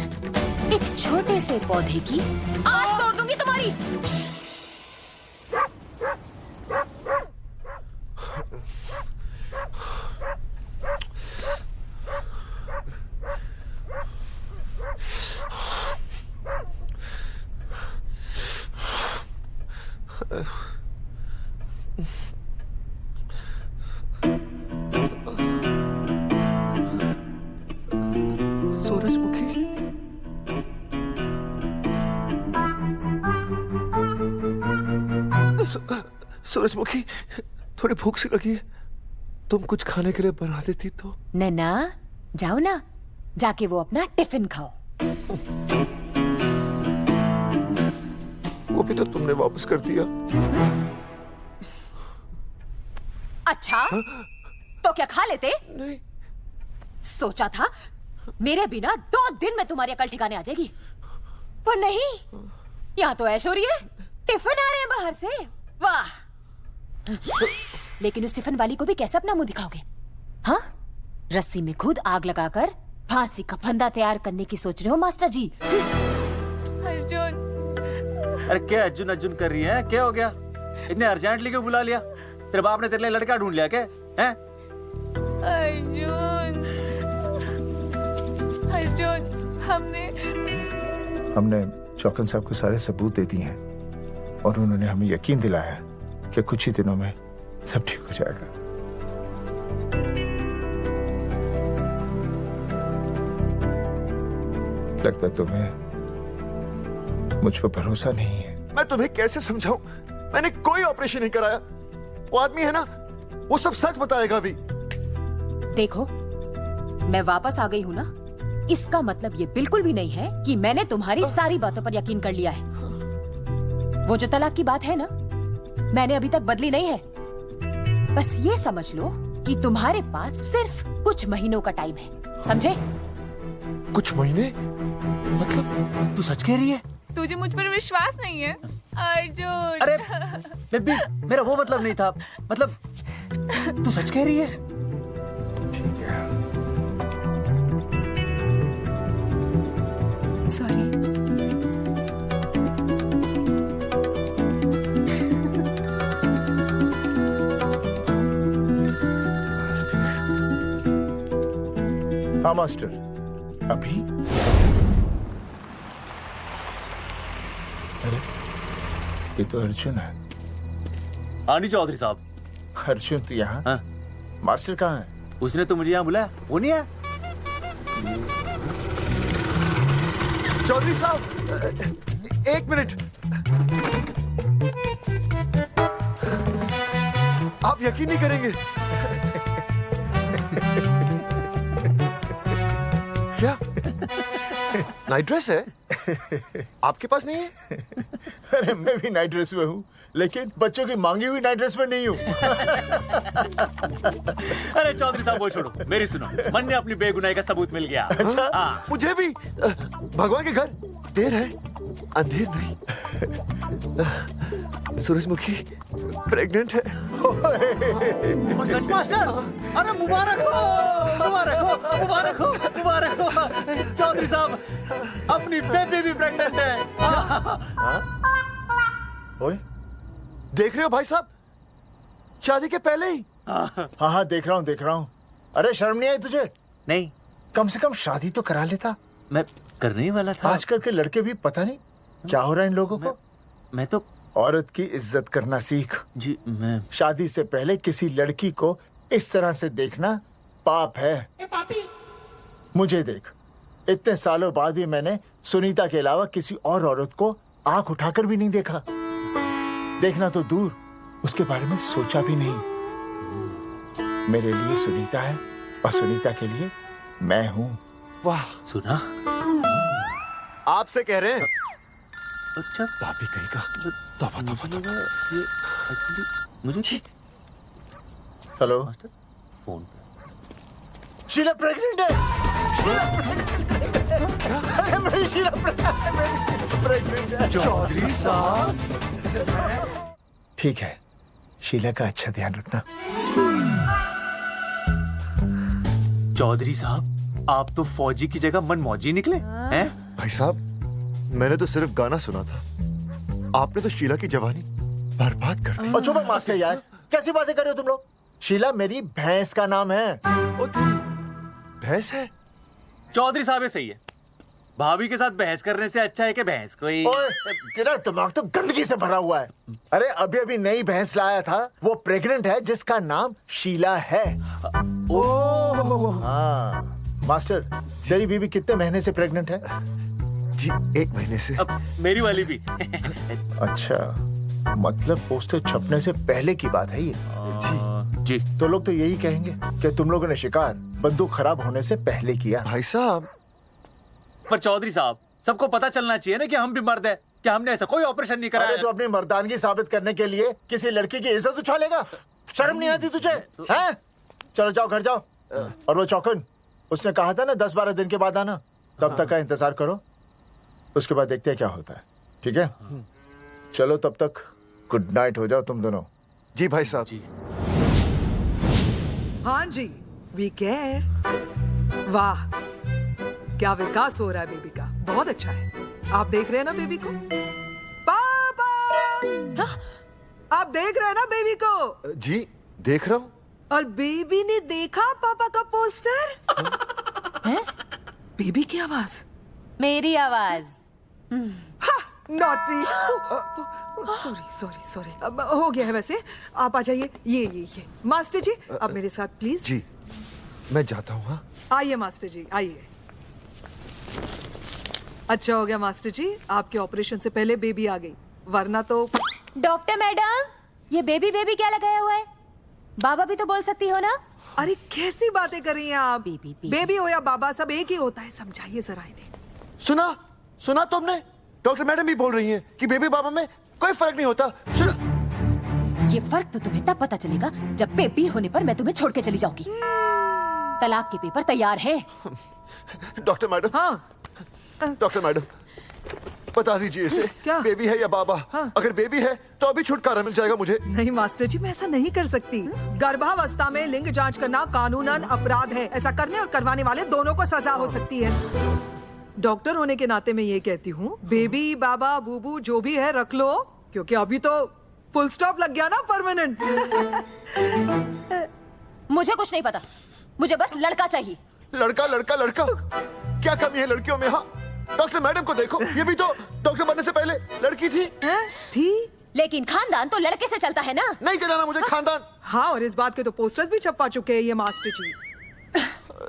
एक छोटे से पौधे की आस तोड़ दूंगी तुम्हारी। सूरजमुखी, थोड़ी भूख सी लगी है, तुम कुछ खाने के लिए बना देती तो। नैना जाओ ना, जाके वो अपना टिफिन खाओ। वो भी तो तुमने वापस कर दिया। अच्छा तो क्या खा लेते? नहीं। सोचा था मेरे बिना 2 दिन में तुम्हारी अकल ठिकाने आ जाएगी, पर नहीं, यहाँ तो ऐश हो रही है। टिफिन आ रहे हैं बाहर से, वाह। लेकिन उस टिफिन वाली को भी कैसे अपना मुंह दिखाओगे? हाँ, रस्सी में खुद आग लगाकर फांसी का फंदा तैयार करने की सोच रहे हो मास्टर जी? अर्जुन, अरे क्या अर्जुन अर्जुन कर रही है? क्या हो गया? इतने अर्जेंटली क्यों बुला लिया? तेरे बाप ने तेरे लिए लड़का ढूंढ लिया क्या? हैं? अर्जुन, अर्जुन, हमने चौकन साहब को सारे सबूत दे दिए हैं और उन्होंने हमें यकीन दिलाया कि कुछ ही दिनों में सब ठीक हो जाएगा। लगता है तुम्हें मुझ पर भरोसा नहीं है। मैं तुम्हें कैसे समझाऊं? मैंने कोई ऑपरेशन नहीं कराया। वो आदमी है ना, वो सब सच बताएगा अभी। देखो, मैं वापस आ गई हूँ ना, इसका मतलब ये बिल्कुल भी नहीं है कि मैंने तुम्हारी सारी बातों पर यकीन कर लिया है। वो जो तलाक की बात है ना, मैंने अभी तक बदली नहीं है। बस ये समझ लो कि तुम्हारे पास सिर्फ कुछ महीनों का टाइम है, समझे? कुछ महीने? मतलब तू सच कह रही है? तुझे मुझ पर विश्वास नहीं है अर्जुन? अरे बेबी, मेरा वो मतलब नहीं था। मतलब तू सच कह रही है? ठीक है। सॉरी। हाँ मास्टर, अभी? अरे ये तो अर्जुन है। हाँ नहीं चौधरी साहब। अर्जुन तो यहाँ? हाँ। मास्टर कहाँ है? उसने तो मुझे यहाँ बुलाया, वो नहीं आया। चौधरी साहब, 1 मिनट। आप यकीन नहीं करेंगे। क्या नाइट ड्रेस है? आपके पास नहीं है? अरे मैं भी नाइट ड्रेस में हूँ, लेकिन बच्चों की मांगी हुई नाइट ड्रेस में नहीं हूँ। अरे चौधरी साहब वो छोड़ो, मेरी सुनो। मन ने अपनी बेगुनाही का सबूत मिल गया। अच्छा? हाँ। मुझे भी। भगवान के घर देर है, अंधेर नहीं। सूरजमुखी प्रेग्नेंट है। सच मास्टर? अरे मुबारक हो, मुबारक हो, मुबारक हो, मुबारक हो। चौधरी साहब, अपनी बेबी भी प्रेग्नेंट है। ओए, देख रहे हो भाई साहब, शादी के पहले ही। हाँ देख रहा हूँ। अरे शर्म नहीं आई तुझे? नहीं। कम से कम शादी तो करा लेता। मैं करने ही वाला था। आजकल के लड़के भी पता नहीं क्या हो रहा है इन लोगों को। मैं तो औरत की इज्जत करना सीख। जी मैं शादी से पहले किसी लड़की को इस तरह से देखना पाप है। मुझे देख, इतने सालों बाद भी मैंने सुनीता के अलावा किसी और औरत को आंख उठाकर भी नहीं देखा। देखना तो दूर, उसके बारे में सोचा भी नहीं। मेरे लिए सुनीता है और सुनीता के लिए मैं हूँ। वाह, सुना? आपसे कह रहे हैं। अच्छा भाभी कहेगा। तौबा तौबा तौबा। ये एक्चुअली मुझे हेलो फोन शीला प्रेग्नेंट है। मेरी शीला प्रेग्नेंट है। चौधरी साहब, ठीक है, शीला का अच्छा ध्यान रखना। चौधरी साहब, आप तो फौजी की जगह मनमौजी निकले हैं? भाई साहब, मैंने तो सिर्फ गाना सुना था। आपने तो शीला की जवानी बर्बाद कर दी। और चुप मास्टर यार, कैसी बातें कर रहे हो तुम लोग? शीला मेरी भैंस का नाम है। ओ तेरी भैंस है? चौधरी साहब ये सही है। भाभी के साथ बहस करने से अच्छा है कि भैंस कोई। ओए, तेरा दिमाग तो गंदगी से भरा हुआ है। अरे अभी अभी नई भैंस लाया था, वो प्रेग्नेंट है, जिसका नाम शीला है। हाँ मास्टर, तेरी बीवी कितने महीने से प्रेग्नेंट है? जी 1 महीने से। अब मेरी वाली भी। अच्छा, मतलब पोस्टर छपने से पहले की बात है ये। जी। तो लोग तो यही कहेंगे कि तुम लोगों ने शिकार बंदूक खराब होने से पहले किया। भाई साहब, पर चौधरी साहब, सबको पता चलना चाहिए ना कि हम भी मर्द है, कि हमने ऐसा कोई ऑपरेशन नहीं कराया। अरे तो अपनी मर्दानगी साबित करने के लिए किसी लड़की की इज्जत उछालेगा? शर्म नहीं आती तुझे? हैं? चलो जाओ, घर जाओ। और वो चौकन, उसने कहा था ना 10-12 दिन के बाद आना, तब तक का इंतजार करो, उसके बाद देखते हैं क्या होता है। ठीक है? चलो तब तक गुड नाइट हो जाओ तुम दोनों। जी भाई साहब। जी। हाँ जी, वी केयर। वाह, क्या विकास हो रहा है बेबी का, बहुत अच्छा है। आप देख रहे हैं ना बेबी को? पापा, आप देख रहे हैं ना बेबी को? जी देख रहा हूँ। और बेबी ने देखा पापा का पोस्टर? हैं? बेबी की आवाज? मेरी आवाज। नॉटी। सॉरी सॉरी सॉरी, अब हो गया है वैसे। आप आ जाइए। ये मास्टर जी, आप मेरे साथ प्लीज। जी मैं जाता हूँ। हाँ आइए मास्टर जी, आइए। अच्छा हो गया मास्टर जी, आपके ऑपरेशन से पहले बेबी आ गई, वरना तो। डॉक्टर मैडम, ये बेबी बेबी क्या लगाया हुआ है? बाबा भी तो बोल सकती हो ना? अरे कैसी बातें कर रही हैं आप? बेबी हो या बाबा, सब एक ही होता है, समझाइए जरा इन्हें। सुना तुमने? डॉक्टर मैडम भी बोल रही हैं कि बेबी बाबा में कोई फर्क नहीं होता। ये फर्क तो तुम्हें तब पता चलेगा जब बेबी होने पर मैं तुम्हें छोड़ के चली जाऊंगी। तलाक के पेपर तैयार है। Doctor madam. हाँ डॉक्टर मैडम, बता दीजिए इसे, क्या? बेबी है या बाबा? हाँ। अगर बेबी है तो अभी छुटकारा मिल जाएगा मुझे। नहीं मास्टर जी, मैं ऐसा नहीं कर सकती। गर्भावस्था में लिंग जांच करना कानूनन अपराध है। ऐसा करने और करवाने वाले दोनों को सजा हो सकती है। डॉक्टर होने के नाते मैं ये कहती हूँ, बेबी बाबा बूबू जो भी है रख लो, क्योंकि अभी तो फुल स्टॉप लग गया ना परमानेंट। मुझे कुछ नहीं पता, मुझे बस लड़का चाहिए। लड़का लड़का लड़का, क्या कमी है लड़कियों में? हाँ डॉक्टर मैडम को देखो, ये भी तो डॉक्टर बनने से पहले लड़की थी। लेकिन खानदान तो लड़के से चलता है ना। नहीं चलाना मुझे खानदान। हाँ, और इस बात के तो पोस्टर्स भी छपवा चुके हैं ये मास्टर जी।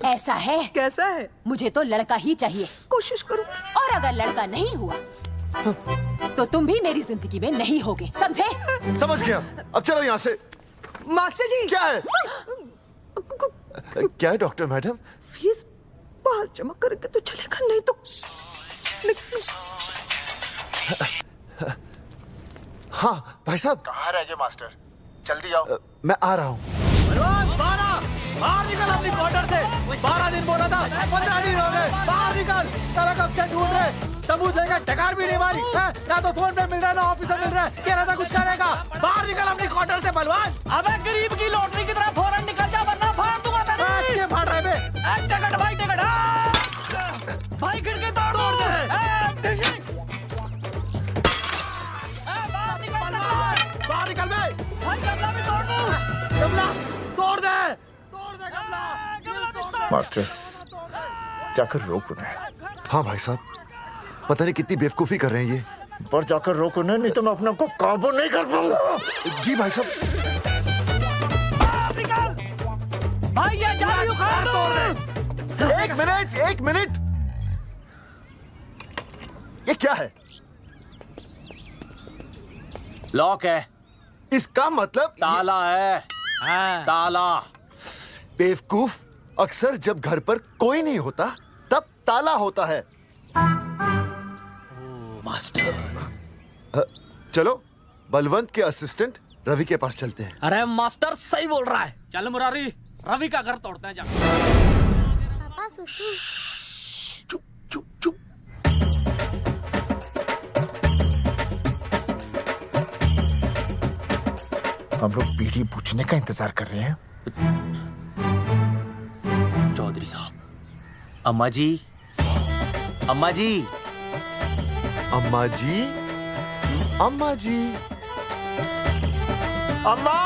ऐसा है? कैसा है? मुझे तो लड़का ही चाहिए। कोशिश करो। और अगर लड़का नहीं हुआ तो तुम भी मेरी जिंदगी में नहीं होगे, समझे? समझ गया। अब चलो यहाँ से। मास्टर जी। क्या है? क्या है डॉक्टर मैडम? फीस बाहर जमा करेंगे तो चलेगा, नहीं तो हाँ भाई साहब। कहाँ रह गए मास्टर? जल्दी आओ। मैं आ रहा हूँ। बाहर निकल अपनी क्वार्टर से। 12 दिन बोला था, 15 दिन हो गए। बाहर निकल। साला कब से ढूंढ रहे, सबूत लेकर डकार भी नहीं मारी है? ना तो फोन पे मिल रहा है, ना ऑफिसर मिल रहा है। कह रहा था कुछ करेगा। बाहर निकल अपनी क्वार्टर से बलवान। अबे गरीब की लॉटरी की तरह फौरन निकल जा, वरना फाड़ दूंगा तेरी। क्या फाड़ रहा है बे? टिकट भाई, टिकट। भाई खिड़की तोड़ दे। बाहर निकल बे। भाई गमला भी तोड़ दो। गमला तोड़ दे। मास्टर, जाकर रोक उन्हें। हाँ भाई साहब, पता नहीं कितनी बेवकूफी कर रहे हैं ये। पर जाकर रोक उन्हें, नहीं तो मैं अपने आप को काबू नहीं कर पाऊंगा। जी भाई साहब। भाई ये जाली उखाड़ दो। एक मिनट। ये क्या है? लॉक है। इसका मतलब ताला है। ताला। बेवकूफ, अक्सर जब घर पर कोई नहीं होता तब ताला होता है। मास्टर। चलो बलवंत के असिस्टेंट रवि के पास चलते हैं। अरे मास्टर सही बोल रहा है। चल मुरारी, रवि का घर तोड़ते हैं। जा पापा सुसु। हम लोग पीढ़ी पूछने का इंतजार कर रहे हैं। चौधरी साहब, अम्मा जी, अम्मा जी, अम्मा जी, अम्मा जी, अम्मा।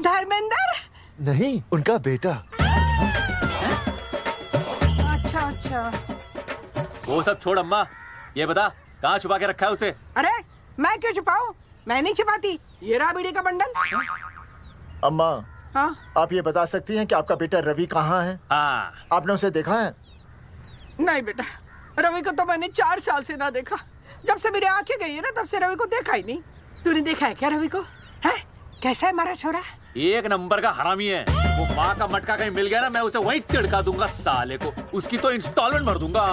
धर्मेंद्र? नहीं, उनका बेटा। अच्छा अच्छा। वो सब छोड़ अम्मा, ये बता कहाँ छुपा के रखा है उसे? अरे मैं क्यों छुपाऊं? मैं नहीं छुपाती। ये रहा बीड़ी का बंडल। अम्मा, हाँ? आप ये बता सकती हैं कि आपका बेटा रवि कहाँ है? हाँ। आपने उसे देखा है? नहीं बेटा, रवि को तो मैंने 4 साल से ना देखा। जब से मेरी आंखें गई है ना, तब से रवि को देखा ही नहीं। तूने देखा है क्या रवि को? है कैसा है हमारा छोरा? एक नंबर का हरामी है। वो माँ का मटका कहीं मिल गया ना, मैं उसे वहीं तिड़का दूंगा साले को। उसकी तो इंस्टॉलमेंट भर दूंगा।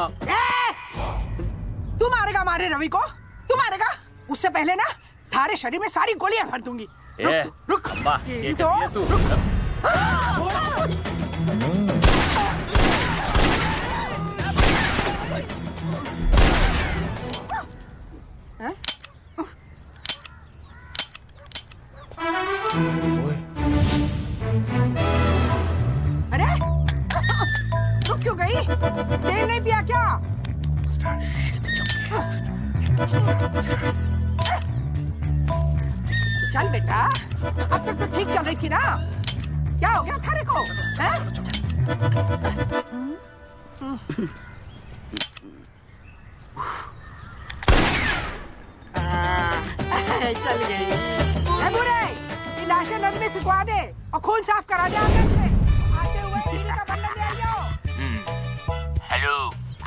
तू मारेगा मारे रवि को? तू मारेगा? उससे पहले ना थारे शरीर में सारी गोलियां भर दूंगी। रुक अम्मा, ये तो तू अरे रुक क्यों गई? तेल नहीं पिया क्या? चल बेटा, अब तक तो ठीक चल रही थी ना? क्या हो गया थारे को? चल गई। बुरे, ये लाशें नदी में फिकवा दे और खून साफ करा दे अंदर से। आते हुए बीड़ी का बंडल ले आइयो। Hello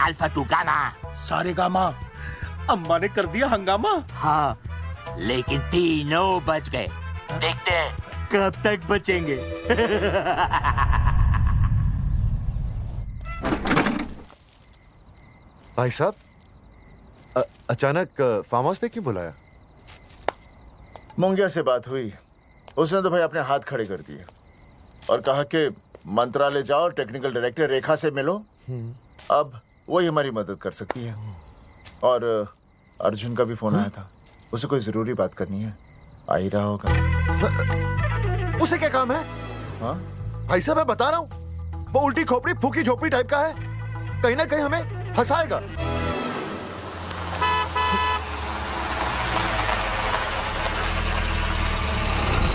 alpha two gamma. सारे गामा अम्मा ने कर दिया हंगामा। हाँ लेकिन तीनों बच गए। देखते हैं कब तक बचेंगे। भाई साहब, अचानक फार्म हाउस पे क्यों बुलाया? मुंगिया से बात हुई, उसने तो भाई अपने हाथ खड़े कर दिए और कहा कि मंत्रालय जाओ और टेक्निकल डायरेक्टर रेखा से मिलो। अब वही हमारी मदद कर सकती है। और अर्जुन का भी फोन आया था, उसे कोई जरूरी बात करनी है, आ ही रहा होगा। उसे क्या काम है? हाँ भाई साहब मैं बता रहा हूँ, वो उल्टी खोपड़ी फूकी झोपड़ी टाइप का है, कहीं ना कहीं हमें फंसाएगा।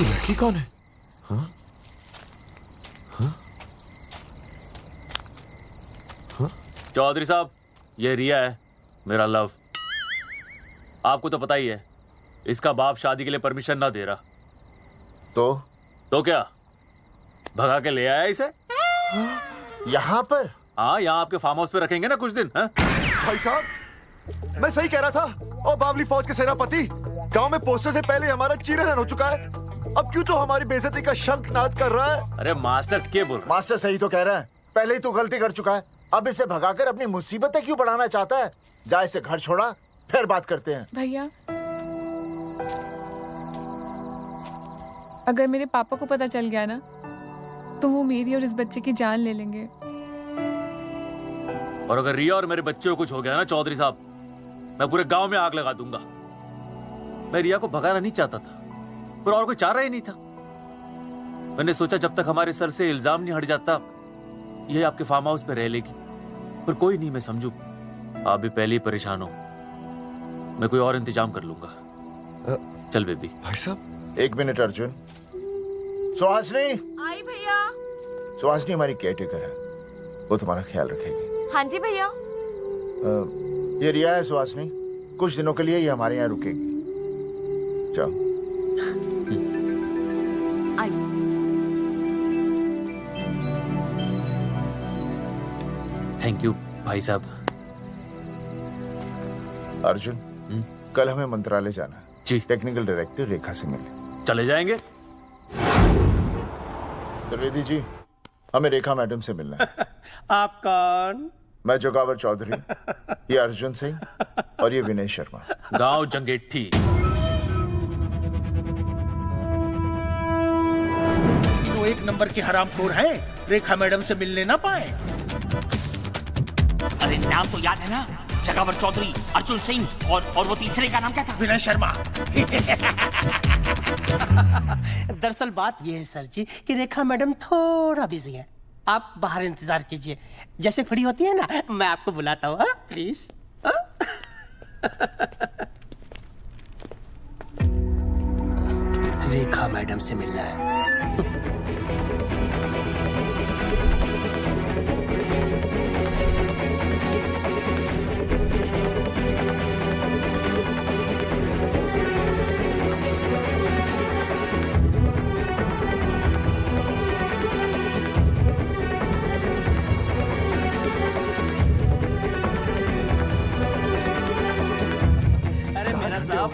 लड़की कौन है? हाँ? हाँ? हाँ? चौधरी साहब, ये रिया है, मेरा लव। आपको तो पता ही है, इसका बाप शादी के लिए परमिशन ना दे रहा। तो क्या भगा के ले आया इसे? यहाँ पर? हाँ, यहाँ आपके फार्म हाउस पे रखेंगे ना कुछ दिन। हाँ? भाई साहब, मैं सही कह रहा था। और बावली फौज के सेनापति, गांव में पोस्टर से पहले हमारा चीरहरण हो चुका है, अब क्यों तो हमारी बेइज्जती का शंखनाद कर रहा है? अरे मास्टर क्या बोल रहा है? मास्टर सही तो कह रहा है, पहले ही तो गलती कर चुका है, अब इसे भगाकर अपनी मुसीबतें क्यों बढ़ाना चाहता है? जा इसे घर छोड़ा, फिर बात करते हैं। भैया, अगर मेरे पापा को पता चल गया ना, तो वो मेरी और इस बच्चे की जान ले लेंगे। और अगर रिया और मेरे बच्चे को कुछ हो गया ना चौधरी साहब, मैं पूरे गांव में आग लगा दूंगा। मैं रिया को भगाना नहीं चाहता था, पर और कोई चारा ही नहीं था। मैंने सोचा जब तक हमारे सर से इल्जाम नहीं हट जाता, ये आपके फार्म हाउस पे रह लेगी। पर कोई नहीं, मैं समझू आप भी पहले ही परेशान हो, मैं कोई और इंतजाम कर लूंगा। चल बेबी। भाई साहब, एक मिनट अर्जुन। सुहासनी। आई भैया। सुहासनी हमारी केयरटेकर है, वो तुम्हारा ख्याल रखेगी। हाँ जी भैया। ये रिया है सुहासनी, कुछ दिनों के लिए ये हमारे यहाँ रुकेगी। जाओ। थैंक यू भाई साहब। अर्जुन, कल हमें मंत्रालय जाना है जी। टेक्निकल डायरेक्टर रेखा से मिले। चले जाएंगे। त्रिवेदी जी, हमें रेखा मैडम से मिलना है। आप कौन? मैं जोगावर चौधरी, ये अर्जुन सिंह और ये विनय शर्मा। गांव जंगेठी। तो एक नंबर के हरामखोर हैं, रेखा मैडम से मिलने ना पाए। अरे नाम तो याद है ना, जगावर चौधरी, अर्जुन सिंह और वो तीसरे का नाम क्या था? विनय शर्मा। दरअसल बात यह है सर जी कि रेखा मैडम थोड़ा बिजी है, आप बाहर इंतजार कीजिए, जैसे फ्री होती है ना मैं आपको बुलाता हूँ, प्लीज। रेखा मैडम से मिलना है।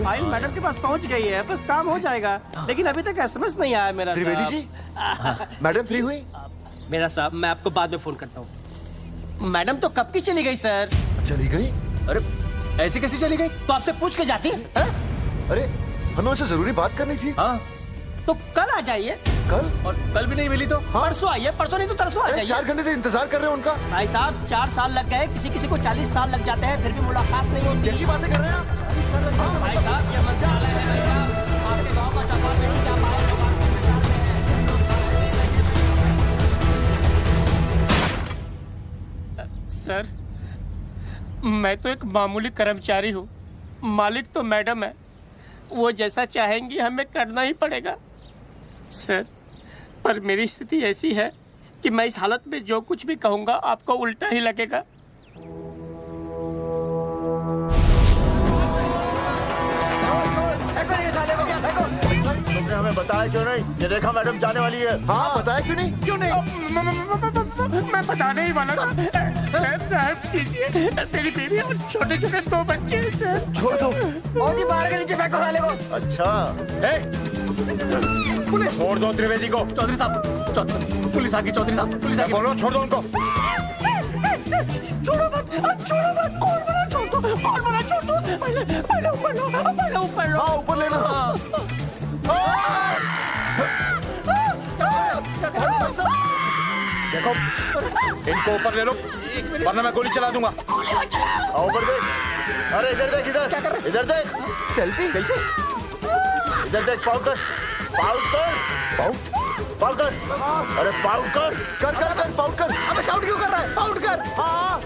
फाइल मैडम के पास पहुंच गई है, बस काम हो जाएगा। लेकिन अभी तक एसएमएस नहीं आया मेरा त्रिवेदी साहब। जी, मैडम फ्री हुई? मेरा साहब, मैं आपको बाद में फोन करता हूँ। मैडम तो कब की चली गई सर। चली गई? अरे ऐसे कैसे चली गई? तो आपसे पूछ के जाती। अरे हमें उनसे जरूरी बात करनी थी। हाँ तो कल आ जाइए। कल? और कल भी नहीं मिली तो परसों आइए, परसों नहीं तो तरसों आ जाइए। 4 घंटे से इंतजार कर रहे हैं उनका। भाई साहब 4 साल लग गए, किसी किसी को 40 साल लग जाते हैं, फिर भी मुलाकात नहीं होती। कैसी बातें कर रहे हैं आप? 40 साल लग जाते हैं। भाई साहब ये मंत्रालय है भाई साहब, आपके गांव का चौपाल नहीं क्या पाए सर, मैं तो एक मामूली कर्मचारी हूँ, मालिक तो मैडम है, वो जैसा चाहेंगी हमें करना ही पड़ेगा सर। पर मेरी स्थिति ऐसी है कि मैं इस हालत में जो कुछ भी कहूँगा आपको उल्टा ही लगेगा। तुमने हमें बताया क्यों नहीं? ये रेखा मैडम जाने वाली है। हाँ बताया क्यों नहीं? क्यों नहीं? मैं बताने ही वाला था। माफ कीजिए, मेरी बीवी और छोटे छोटे 2 बच्चे हैं सर। छोड़ दो। मोदी बाहर के नीचे फेंको साले को। अच्छा पुलिस छोड़ दो त्रिवेदी को। चौधरी साहब, पुलिस आ गई। चौधरी साहब, पुलिस आ गई। बोलो छोड़ दो उनको। छोड़ो मत, कौन बोला छोड़ दो? पहले ऊपर लो। हाँ ऊपर लेना। देखो इनको ऊपर ले लो, वरना मैं गोली चला दूंगा। आओ ऊपर देख। अरे इधर देख, इधर देख। सेल्फी? इधर देख, पाउड कर। अरे पाउड कर। पाउड कर। अबे शाउट क्यों कर रहा है? पाउट कर। हाँ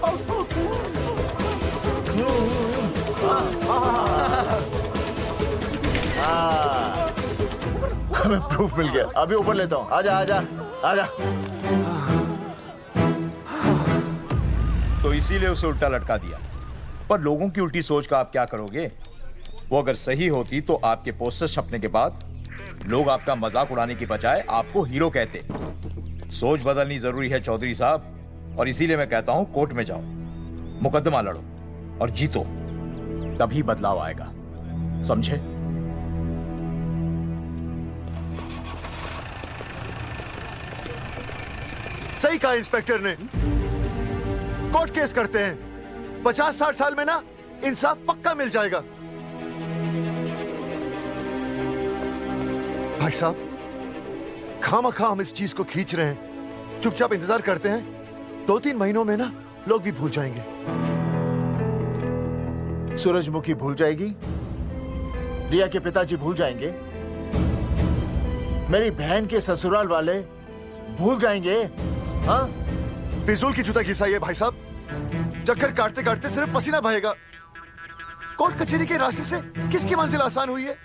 हमें प्रूफ मिल गया। अभी ऊपर लेता हूँ। आजा। तो इसीलिए उसे उल्टा लटका दिया। पर लोगों की उल्टी सोच का आप क्या करोगे? वो अगर सही होती तो आपके पोस्टर छपने के बाद लोग आपका मजाक उड़ाने की बजाय आपको हीरो कहते। सोच बदलनी जरूरी है चौधरी साहब, और इसीलिए मैं कहता हूं कोर्ट में जाओ, मुकदमा लड़ो और जीतो, तभी बदलाव आएगा। समझे? सही कहा इंस्पेक्टर ने। कोर्ट केस करते हैं, 50-60 साल में ना इंसाफ पक्का मिल जाएगा। भाई साहब, खामखा हम इस चीज को खींच रहे हैं। चुपचाप इंतजार करते हैं, 2-3 महीनों में ना लोग भी भूल जाएंगे। सूरजमुखी भूल जाएगी, रिया के पिताजी भूल जाएंगे, मेरी बहन के ससुराल वाले भूल जाएंगे। हाँ, फिजूल की जूता घिसाई है भाई साहब। चक्कर काटते काटते सिर्फ पसीना बहेगा। कोर्ट कचहरी के रास्ते से किसकी मंजिल आसान हुई है?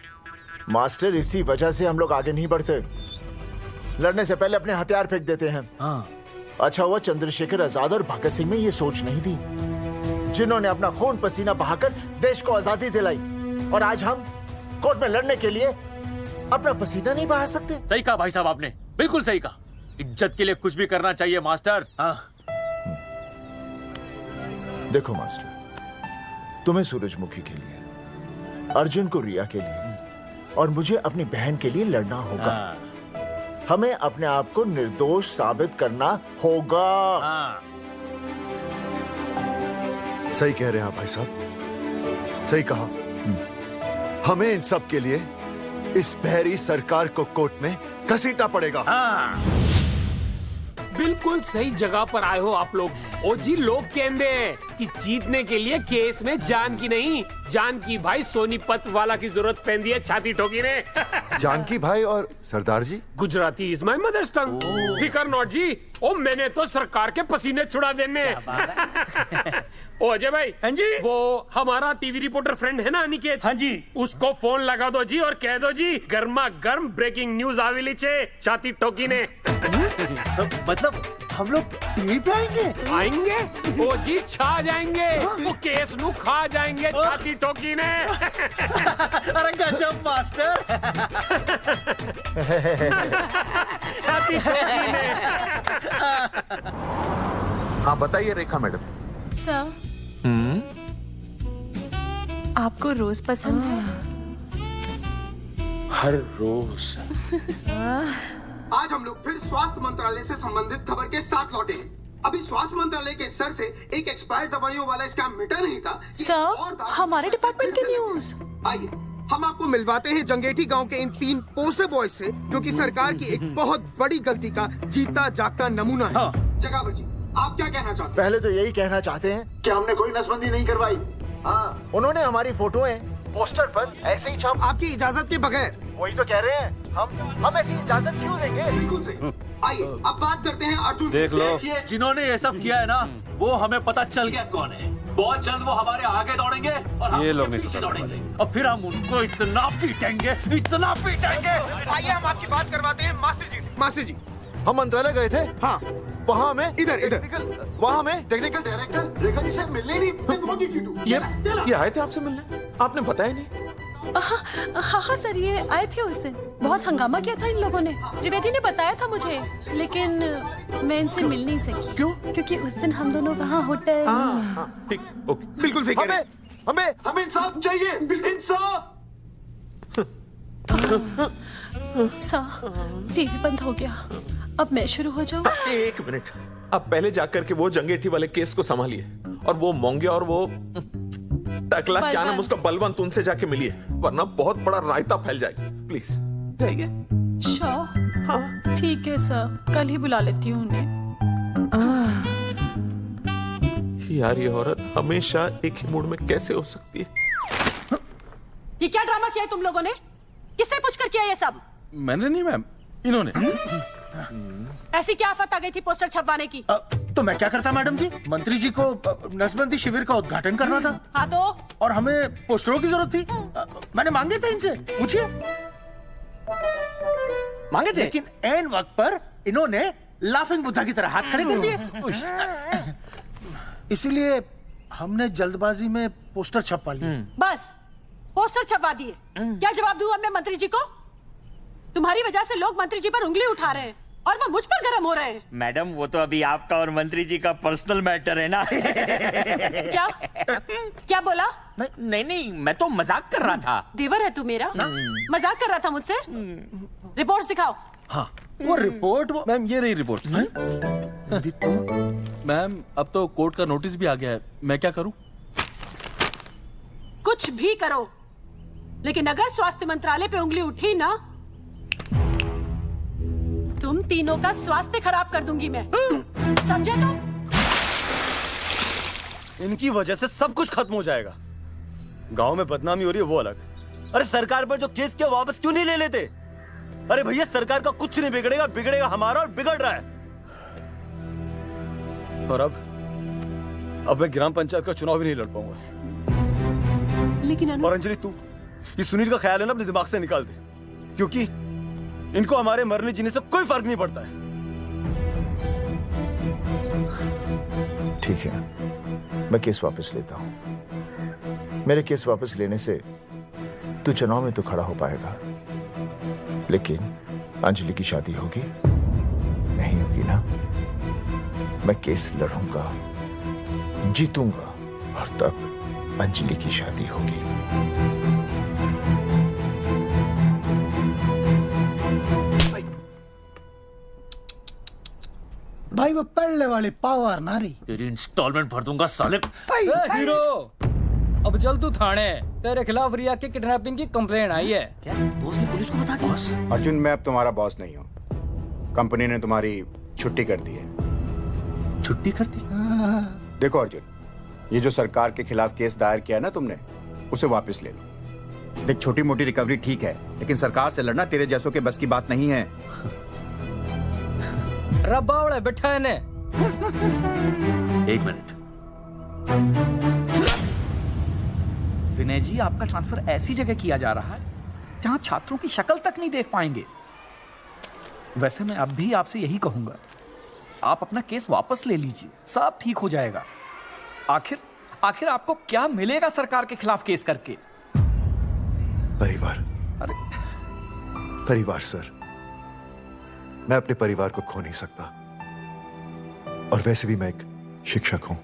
मास्टर, इसी वजह से हम लोग आगे नहीं बढ़ते। लड़ने से पहले अपने हथियार फेंक देते हैं। हाँ। अच्छा हुआ चंद्रशेखर आजाद और भगत सिंह में ये सोच नहीं थी, जिन्होंने अपना खून पसीना बहाकर देश को आजादी दिलाई। और आज हम कोर्ट में लड़ने के लिए अपना पसीना नहीं बहा सकते। सही कहा भाई साहब आपने, बिल्कुल सही कहा। इज्जत के लिए कुछ भी करना चाहिए मास्टर। हाँ। देखो मास्टर, तुम्हें सूरजमुखी के लिए, अर्जुन को रिया के लिए और मुझे अपनी बहन के लिए लड़ना होगा। हमें अपने आप को निर्दोष साबित करना होगा। सही कह रहे हैं आप भाई साहब, सही कहा। हमें इन सब के लिए इस बहरी सरकार को कोर्ट में घसीटना पड़ेगा। बिल्कुल सही जगह पर आए हो आप लोग। ओ जी, लोग कहते हैं कि जीतने के लिए केस में जान की नहीं, जान की भाई सोनीपत वाला की जरूरत पैंदी है छाती ठोकी ने। जानकी भाई और सरदार जी, गुजराती इज माय मदर्स टंग। फिकर नॉट जी। ओ मैंने तो सरकार के पसीने छुड़ा देने। ओ अजय भाई, हाँ जी, वो हमारा टीवी रिपोर्टर फ्रेंड है ना अनिकेत, हाँ जी, उसको फोन लगा दो जी और कह दो जी गर्मा गर्म ब्रेकिंग न्यूज आवेली छे छाती ठोकी ने। मतलब हम लोग टीवी पे आएंगे? ओ जी छा जाएंगे, वो केस नु खा जाएंगे छाती ठोकी ने। अरे गजब मास्टर। छाती ठोकी ने। हाँ बताइए रेखा मैडम। सर, आपको रोज पसंद है? हर रोज। आज हम लोग फिर स्वास्थ्य मंत्रालय से संबंधित खबर के साथ लौटे हैं। अभी स्वास्थ्य मंत्रालय के सर से एक एक्सपायर्ड दवाइयों वाला स्कैम मिटा नहीं था। सर, हमारे डिपार्टमेंट की न्यूज। आइए हम आपको मिलवाते हैं जंगेठी गांव के इन 3 पोस्टर बॉयज से, जो कि सरकार की एक बहुत बड़ी गलती का जीता जागता नमूना है। जगावर जी, आप क्या कहना चाहते हैं? पहले तो यही कहना चाहते हैं कि हमने कोई नसबंदी नहीं करवाई। हाँ, उन्होंने हमारी फोटोएं पोस्टर पर ऐसे ही छाप, आपकी इजाजत के बगैर। वही तो कह रहे हैं, हम ऐसी इजाजत क्यों देंगे? बिल्कुल सही। आइए अब बात करते हैं अर्जुन देख लो, जिन्होंने ये सब किया है ना, वो हमें पता चल गया कौन है। बहुत जल्द वो हमारे आगे दौड़ेंगे और हम उनके पीछे दौड़ेंगे, और फिर हम उनको इतना पीटेंगे, इतना पीटेंगे। आइए हम आपकी बात करवाते हैं मास्टर जी से। मास्टर जी, हम मंत्रालय गए थे। हाँ, वहाँ हमें इधर वहाँ हमें टेक्निकल डायरेक्टर रेखा जी से मिलने नहीं। ये आए थे आपसे मिलने, आपने बताया नहीं? हाँ सर, ये आए थे उस दिन। बहुत हंगामा किया था इन लोगों ने। त्रिवेदी ने बताया था मुझे, लेकिन मैं इनसे मिल नहीं सकी। क्यों? क्योंकि उस दिन हम दोनों वहाँ होटल। ठीक, ओके, बिल्कुल सही कह रहे हैं। हमें इंसाफ चाहिए, इंसाफ। सर, टीवी बंद हो गया, अब मैं शुरू हो जाऊँ? एक मिनट, आप पहले जाकर के वो जंगेठी वाले केस को संभालिए, और वो मोंगे और वो टकला क्या नाम उसका, बलवंत, उनसे जाके मिलिए, वरना बहुत बड़ा रायता फैल जाएगा। प्लीज जाइए। श्योर? हाँ ठीक है सर, कल ही बुला लेती हूँ उन्हें। यार ये औरत हमेशा एक ही मूड में कैसे हो सकती है? ये क्या ड्रामा किया है तुम लोगों ने? किससे पूछकर किया ये सब? मैंने नहीं मैम, इन्होंने। ऐसी क्या आफत आ गई थी पोस्टर छपवाने की? तो मैं क्या करता मैडम जी? मंत्री जी को नसबंदी शिविर का उद्घाटन करना था। हाँ तो? और हमें पोस्टरों की जरूरत थी। मैंने मांगे थे इनसे, पूछिए। मांगे थे, लेकिन ऐन वक्त पर इन्होंने लाफिंग बुद्धा की तरह हाथ खड़े कर दिए। इसीलिए हमने जल्दबाजी में पोस्टर छपवा लिए। बस पोस्टर छपवा दिए। क्या जवाब दूं अब मैं मंत्री जी को? तुम्हारी वजह से लोग मंत्री जी पर उंगली उठा रहे हैं और वो मुझ पर गर्म हो रहे हैं। मैडम, वो तो अभी आपका और मंत्री जी का पर्सनल मैटर है ना। क्या क्या बोला? नहीं, मैं तो मजाक कर रहा था। देवर है तू मेरा? मजाक कर रहा था मुझसे? रिपोर्ट्स दिखाओ। हाँ, वो रिपोर्ट, मैम ये रही रिपोर्ट्स। मैम अब तो कोर्ट का नोटिस भी आ गया है, मैं क्या करूं? कुछ भी करो, लेकिन अगर स्वास्थ्य मंत्रालय पे उंगली उठी ना, तुम तीनों का स्वास्थ्य खराब कर दूंगी मैं। समझे तुम? इनकी वजह से सब कुछ खत्म हो जाएगा। गांव में बदनामी हो रही है वो अलग, अरे सरकार पर जो केस किया वापस क्यों नहीं ले लेते? अरे भैया सरकार का कुछ नहीं बिगड़ेगा, बिगड़ेगा हमारा, और बिगड़ रहा है। और अब मैं ग्राम पंचायत का चुनाव भी नहीं लड़ पाऊंगा। लेकिन और अंजलि तू ये सुनील का ख्याल है ना अपने दिमाग से निकाल दे, क्योंकि इनको हमारे मरने जीने से कोई फर्क नहीं पड़ता है। ठीक है, मैं केस वापस लेता हूं। मेरे केस वापस लेने से तू चुनाव में तो खड़ा हो पाएगा, लेकिन अंजलि की शादी होगी नहीं होगी ना? मैं केस लड़ूंगा, जीतूंगा, और तब अंजलि की शादी होगी। भाई वो पहले वाली पावर नारी। तेरी इंस्टॉलमेंट भर दूंगा साले। हीरो, अब चल तू थाने, तेरे खिलाफ रिया की किडनैपिंग की कंप्लेंट आई है। क्या बॉस ने पुलिस को बता दिया? अर्जुन, मैं अब तुम्हारा बॉस नहीं हूँ। कंपनी ने तुम्हारी छुट्टी कर दी है। छुट्टी कर दी? देखो अर्जुन, ये जो सरकार के खिलाफ केस दायर किया ना तुमने, उसे वापस ले लो। देख, छोटी मोटी रिकवरी ठीक है, लेकिन सरकार से लड़ना तेरे जैसों के बस की बात नहीं है। रबावड़े बैठा है ने। एक मिनट, विनय जी, आपका ट्रांसफर ऐसी जगह किया जा रहा है जहां छात्रों की शक्ल तक नहीं देख पाएंगे। वैसे मैं अब भी आपसे यही कहूंगा, आप अपना केस वापस ले लीजिए, सब ठीक हो जाएगा। आखिर आपको क्या मिलेगा सरकार के खिलाफ केस करके? परिवार। अरे परिवार सर, मैं अपने परिवार को खो नहीं सकता, और वैसे भी मैं एक शिक्षक हूं।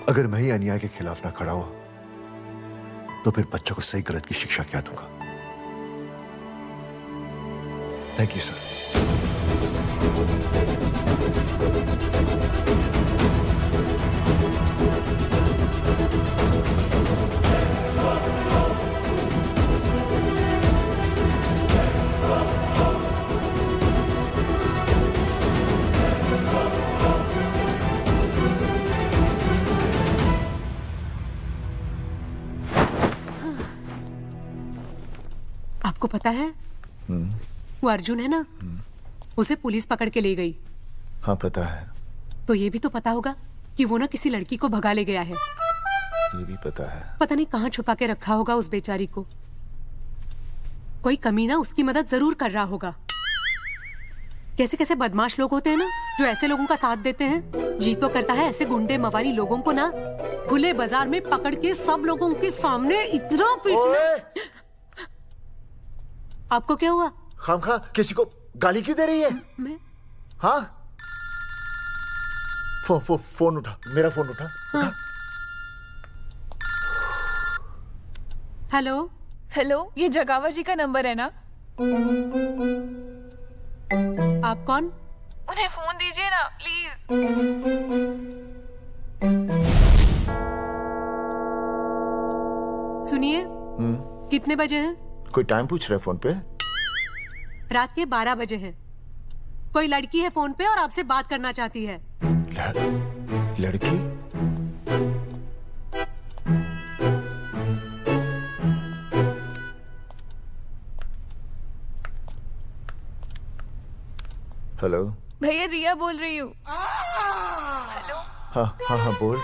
अगर मैं ही अन्याय के खिलाफ ना खड़ा हुआ तो फिर बच्चों को सही गलत की शिक्षा क्या दूंगा? Thank you sir. आपको पता है वो अर्जुन है ना, उसे पुलिस पकड़ के ले गई। हाँ पता है। तो ये भी तो पता होगा कि वो ना किसी लड़की को भगा ले गया है। ये भी पता है। पता नहीं कहाँ छुपा के रखा होगा उस बेचारी को। कोई कमीना उसकी मदद जरूर कर रहा होगा। कैसे कैसे बदमाश लोग होते हैं ना जो ऐसे लोगों का साथ देते हैं। जी तो करता है ऐसे गुंडे मवाली लोगों को ना खुले बाजार में पकड़ के सब लोगों के सामने इतना पीटना। आपको क्या हुआ? खामखा किसी को गाली क्यों दे रही है? मैं? हाँ फोन उठा, मेरा फोन उठा। हाँ। हेलो हेलो, ये जगावर जी का नंबर है ना? आप कौन? उन्हें फोन दीजिए ना प्लीज। सुनिए, कितने बजे हैं? कोई टाइम पूछ रहे फोन पे? रात के 12 बजे हैं। कोई लड़की है फोन पे और आपसे बात करना चाहती है। लड़की? हेलो भैया, रिया बोल रही हूँ। हाँ हाँ हाँ बोल।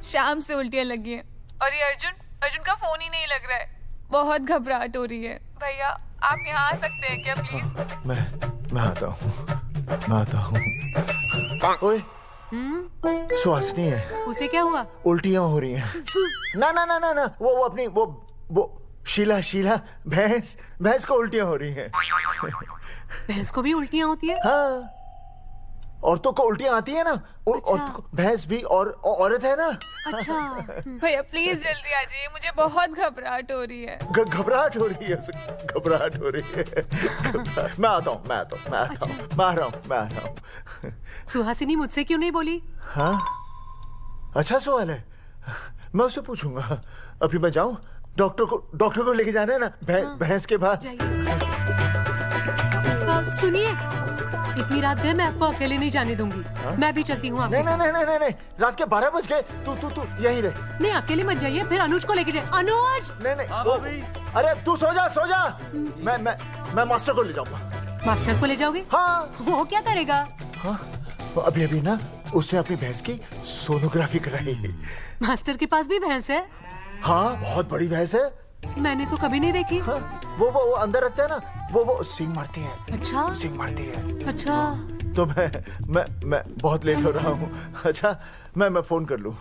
शाम से उल्टियाँ लगी हैं और ये अर्जुन का फोन ही नहीं लग रहा है। बहुत घबराहट हो रही है। भैया आप यहाँ आ सकते हैं क्या प्लीज? मैं आता हूँ। ओए सुहासिनी है। उसे क्या हुआ? उल्टियाँ हो रही हैं। ना वो अपनी वो शीला भैंस को उल्टियाँ हो रही हैं। भैंस को भी उल्टियाँ होती है? हाँ, औरतों को उल्टियाँ आती है ना। अच्छा। औरतों को, भैंस भी और औरत है ना। अच्छा। भैया प्लीज जल्दी आ जाइए, मुझे बहुत घबराहट हो रही है। घबराहट हो रही है। मैं आता हूँ। मैं आ रहा हूँ। सुहासिनी मुझसे क्यों नहीं बोली? हाँ अच्छा सवाल है, मैं उससे पूछूंगा। अभी मैं जाऊँ? डॉक्टर को लेके जाना है ना भैंस के पास। सुनिए, इतनी रात गए मैं आपको अकेले नहीं जाने दूंगी। मैं भी चलती हूँ आपके साथ। नहीं, रात के 12 बज गए। तू यहीं रह। नहीं अकेले मत जाइए, फिर अनुज को लेके जाए। अनुज! नहीं अरे तू सो जा। मैं मास्टर को ले जाऊंगा। मास्टर को ले जाओगे? हाँ। वो क्या करेगा? हाँ अभी ना उसने अपनी भैंस की सोनोग्राफी कराई। मास्टर के पास भी भैंस है? हाँ बहुत बड़ी भैंस है। मैंने तो कभी नहीं देखी। हाँ, वो अंदर रखते हैं ना, वो सींग मारती है। अच्छा। सींग मारती है। अच्छा। तो मैं बहुत लेट हो रहा हूँ। अच्छा मैं फोन कर लूँ।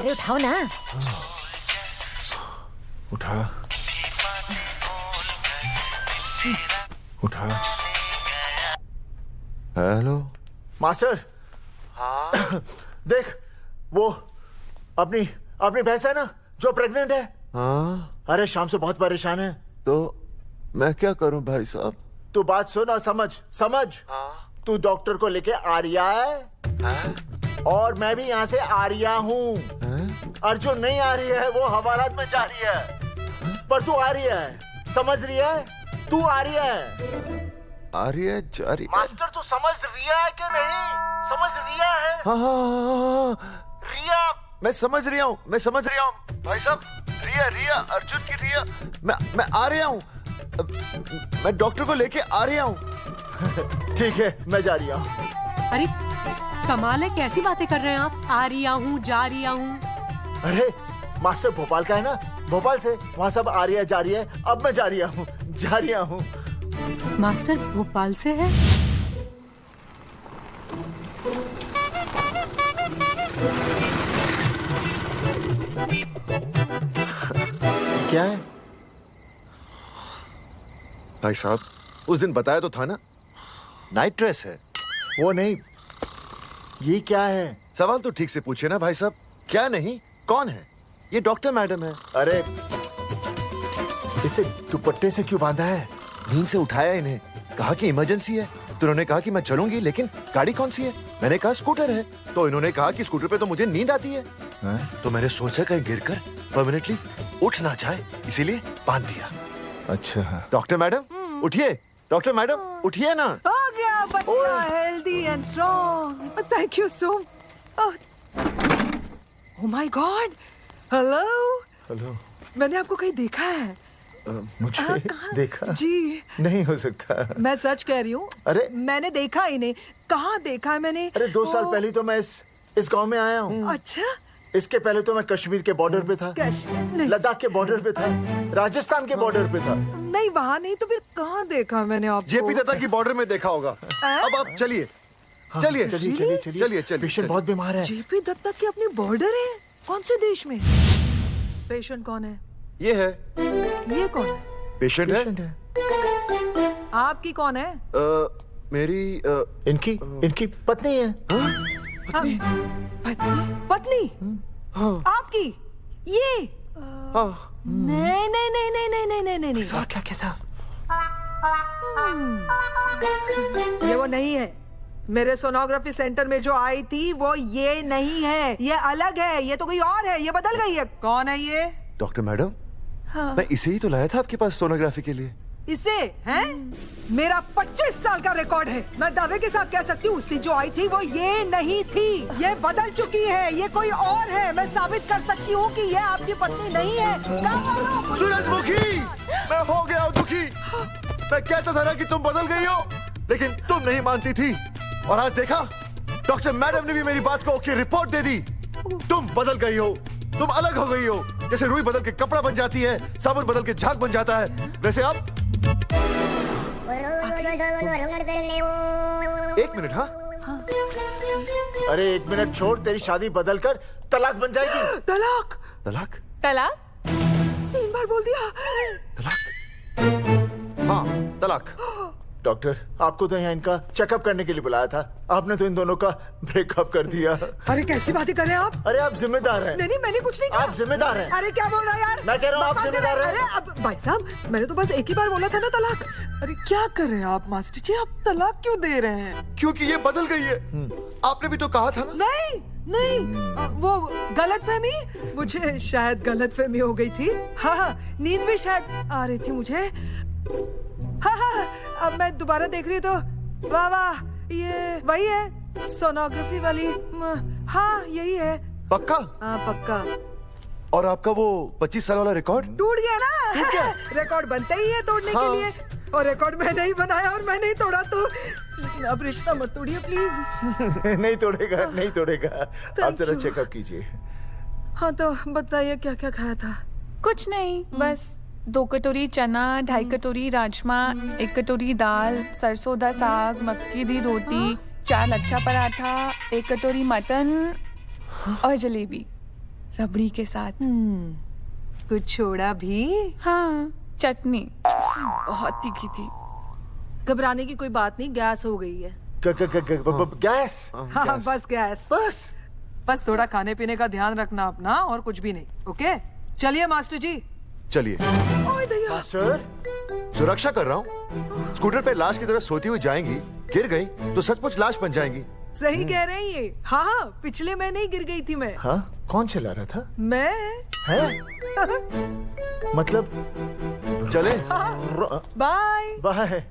अरे उठाओ ना। उठा। Hello master. हाँ देख वो अपनी भैंस है ना जो प्रेग्नेंट है। हाँ अरे शाम से बहुत परेशान है। तो मैं क्या करूं भाई साहब? तू बात सुन और समझ। तू डॉक्टर को लेके आ रिया है और मैं भी यहाँ से आ रिया हूँ। अर्जुन नहीं आ रही है, वो हवालात में जा रही है, पर तू आ रही है। समझ रही है? तू आ रही है। आ रही है जा रही है। मास्टर तू समझ रिया है कि नहीं? समझ रिया है? हाँ रिया। मैं समझ रहा हूँ भाई साहब। रिया अर्जुन की रिया। मैं आ रहा हूँ। मैं डॉक्टर को लेके आ रहा हूँ। ठीक है मैं जा रही हूँ। अरे कमाल है, कैसी बातें कर रहे हैं आप? आ रिया हूँ, जा रिया हूँ। अरे मास्टर भोपाल का है ना, भोपाल से वहाँ सब आ रही है जा रही है। अब मैं जा रहा हूँ। मास्टर भोपाल से है? क्या है भाई साहब? उस दिन बताया तो था ना, नाइट ड्रेस है। वो नहीं, ये क्या है? सवाल तो ठीक से पूछिए ना भाई साहब। क्या नहीं, कौन है? ये डॉक्टर मैडम है। अरे इसे दुपट्टे से क्यों बांधा है? नींद से उठाया इन्हें, कहा कि इमरजेंसी है, तो इन्होंने कहा कि मैं चलूंगी, लेकिन गाड़ी कौन सी है? मैंने कहा स्कूटर है, तो इन्होंने कहा कि स्कूटर पे तो मुझे नींद आती है। तो मैंने सोचा कहीं गिरकर परमानेंटली उठ ना जाए, इसीलिए बांध दिया। अच्छा डॉक्टर मैडम उठिए, डॉक्टर मैडम उठिए ना। हो गया बच्चा healthy and strong. Thank you so. Oh my God, hello. Hello. मैंने आपको कहीं देखा है? मुझे देखा? जी नहीं हो सकता। मैं सच कह रही हूँ। अरे मैंने देखा ही नहीं। कहाँ देखा है मैंने? अरे 2 साल पहले तो मैं इस गांव में आया हूँ। अच्छा। इसके पहले तो मैं कश्मीर के बॉर्डर पे था, लद्दाख के बॉर्डर पे था, राजस्थान के बॉर्डर पे था। नहीं वहाँ नहीं तो फिर कहाँ देखा मैंने आपको? जेपी दत्ता की बॉर्डर में देखा होगा। अब आप चलिए चलिए चलिए चलिए चलिए चलिए। पेशेंट बहुत बीमार है। जेपी दत्ता की अपनी बॉर्डर है? कौन से देश में? पेशेंट कौन है? ये है। ये कौन है? पेशेंट है। आपकी कौन है? मेरी इनकी पत्नी है। पत्नी? आपकी? ये? नहीं नहीं नहीं नहीं नहीं नहीं नहीं नहीं। क्या था? ये वो नहीं है। मेरे सोनोग्राफी सेंटर में जो आई थी वो ये नहीं है, ये अलग है, ये तो कोई और है, ये बदल गई है। कौन है ये? डॉक्टर मैडम, हाँ। मैं इसे ही तो लाया था आपके पास सोनोग्राफी के लिए। इसे हैं? मेरा 25 साल का रिकॉर्ड है। मैं दावे के साथ कह सकती हूँ उसकी जो आई थी वो ये नहीं थी, ये बदल चुकी है, ये कोई और है। मैं साबित कर सकती हूँ कि ये आपकी पत्नी नहीं है। सूरजमुखी, मैं हो गया हूँ दुखी। मैं कहता था ना कि तुम बदल गई हो, लेकिन तुम नहीं मानती थी। और आज देखा, डॉक्टर मैडम ने भी मेरी बात को ओके रिपोर्ट दे दी। तुम बदल गई हो, तुम अलग हो गई हो। जैसे रुई बदल के कपड़ा बन जाती है, साबुन बदल के झाग बन जाता है, वैसे आप। एक मिनट। हाँ अरे 1 मिनट छोड़, तेरी शादी बदल कर तलाक बन जाएगी। तलाक? तलाक? तलाक? 3 बार बोल दिया। तलाक? हाँ तलाक। डॉक्टर, आपको तो यहाँ इनका चेकअप करने के लिए बुलाया था, आपने तो इन दोनों का ब्रेकअप कर दिया। अरे कैसी बातें कर रहे हैं आप? अरे आप जिम्मेदार हैं। नहीं मैंने कुछ नहीं कहा। आप जिम्मेदार हैं। अरे क्या बोल रहा है यार? मैं कह रहा हूँ आप जिम्मेदार हैं। अरे अब भाई साहब, मैंने तो बस एक ही बार बोला था ना तलाक। अरे क्या कर रहे हैं आप मास्टर जी? आप तलाक क्यों दे रहे हैं? क्योंकि ये बदल गई है। आपने भी तो कहा था ना। नहीं वो गलतफहमी, मुझे शायद गलतफहमी हो गई थी। हाँ नींद भी शायद आ रही थी मुझे। हाँ अब मैं दोबारा देख रही तो वाह वाह, ये वही है सोनोग्राफी वाली। हाँ यही है। पक्का? हाँ पक्का। और आपका वो 25 साल वाला रिकॉर्ड टूट गया ना? रिकॉर्ड बनते ही है तोड़ने के लिए, और रिकॉर्ड मैंने ही बनाया और मैंने ही तोड़ा। तो लेकिन अब रिश्ता मत तोड़िए प्लीज। नहीं तोड़ेगा, नहीं तोड़ेगा। आप जरा चेकअप कीजिए। हाँ तो बताइए क्या क्या खाया था? कुछ नहीं, बस 2 कटोरी चना, 2.5 कटोरी राजमा, 1 कटोरी दाल, सरसों दा साग, मक्की दी रोटी, 4 लच्छा पराठा, 1 कटोरी मटन और जलेबी रबड़ी के साथ। कुछ छोड़ा भी? हाँ चटनी बहुत तीखी थी। घबराने की कोई बात नहीं, गैस हो गई है। गैस? हाँ बस गैस। बस थोड़ा खाने पीने का ध्यान रखना अपना, और कुछ भी नहीं। ओके चलिए मास्टर जी। चलिए। मास्टर, सुरक्षा कर रहा हूँ। स्कूटर पे लाश की तरह सोती हुई जाएंगी, गिर गई तो सचमुच लाश बन जाएंगी। सही कह रहे हैं ये। हाँ पिछले महीने ही गिर गई थी मैं। हाँ कौन चला रहा था? मैं। है? मतलब चले? Bye bye.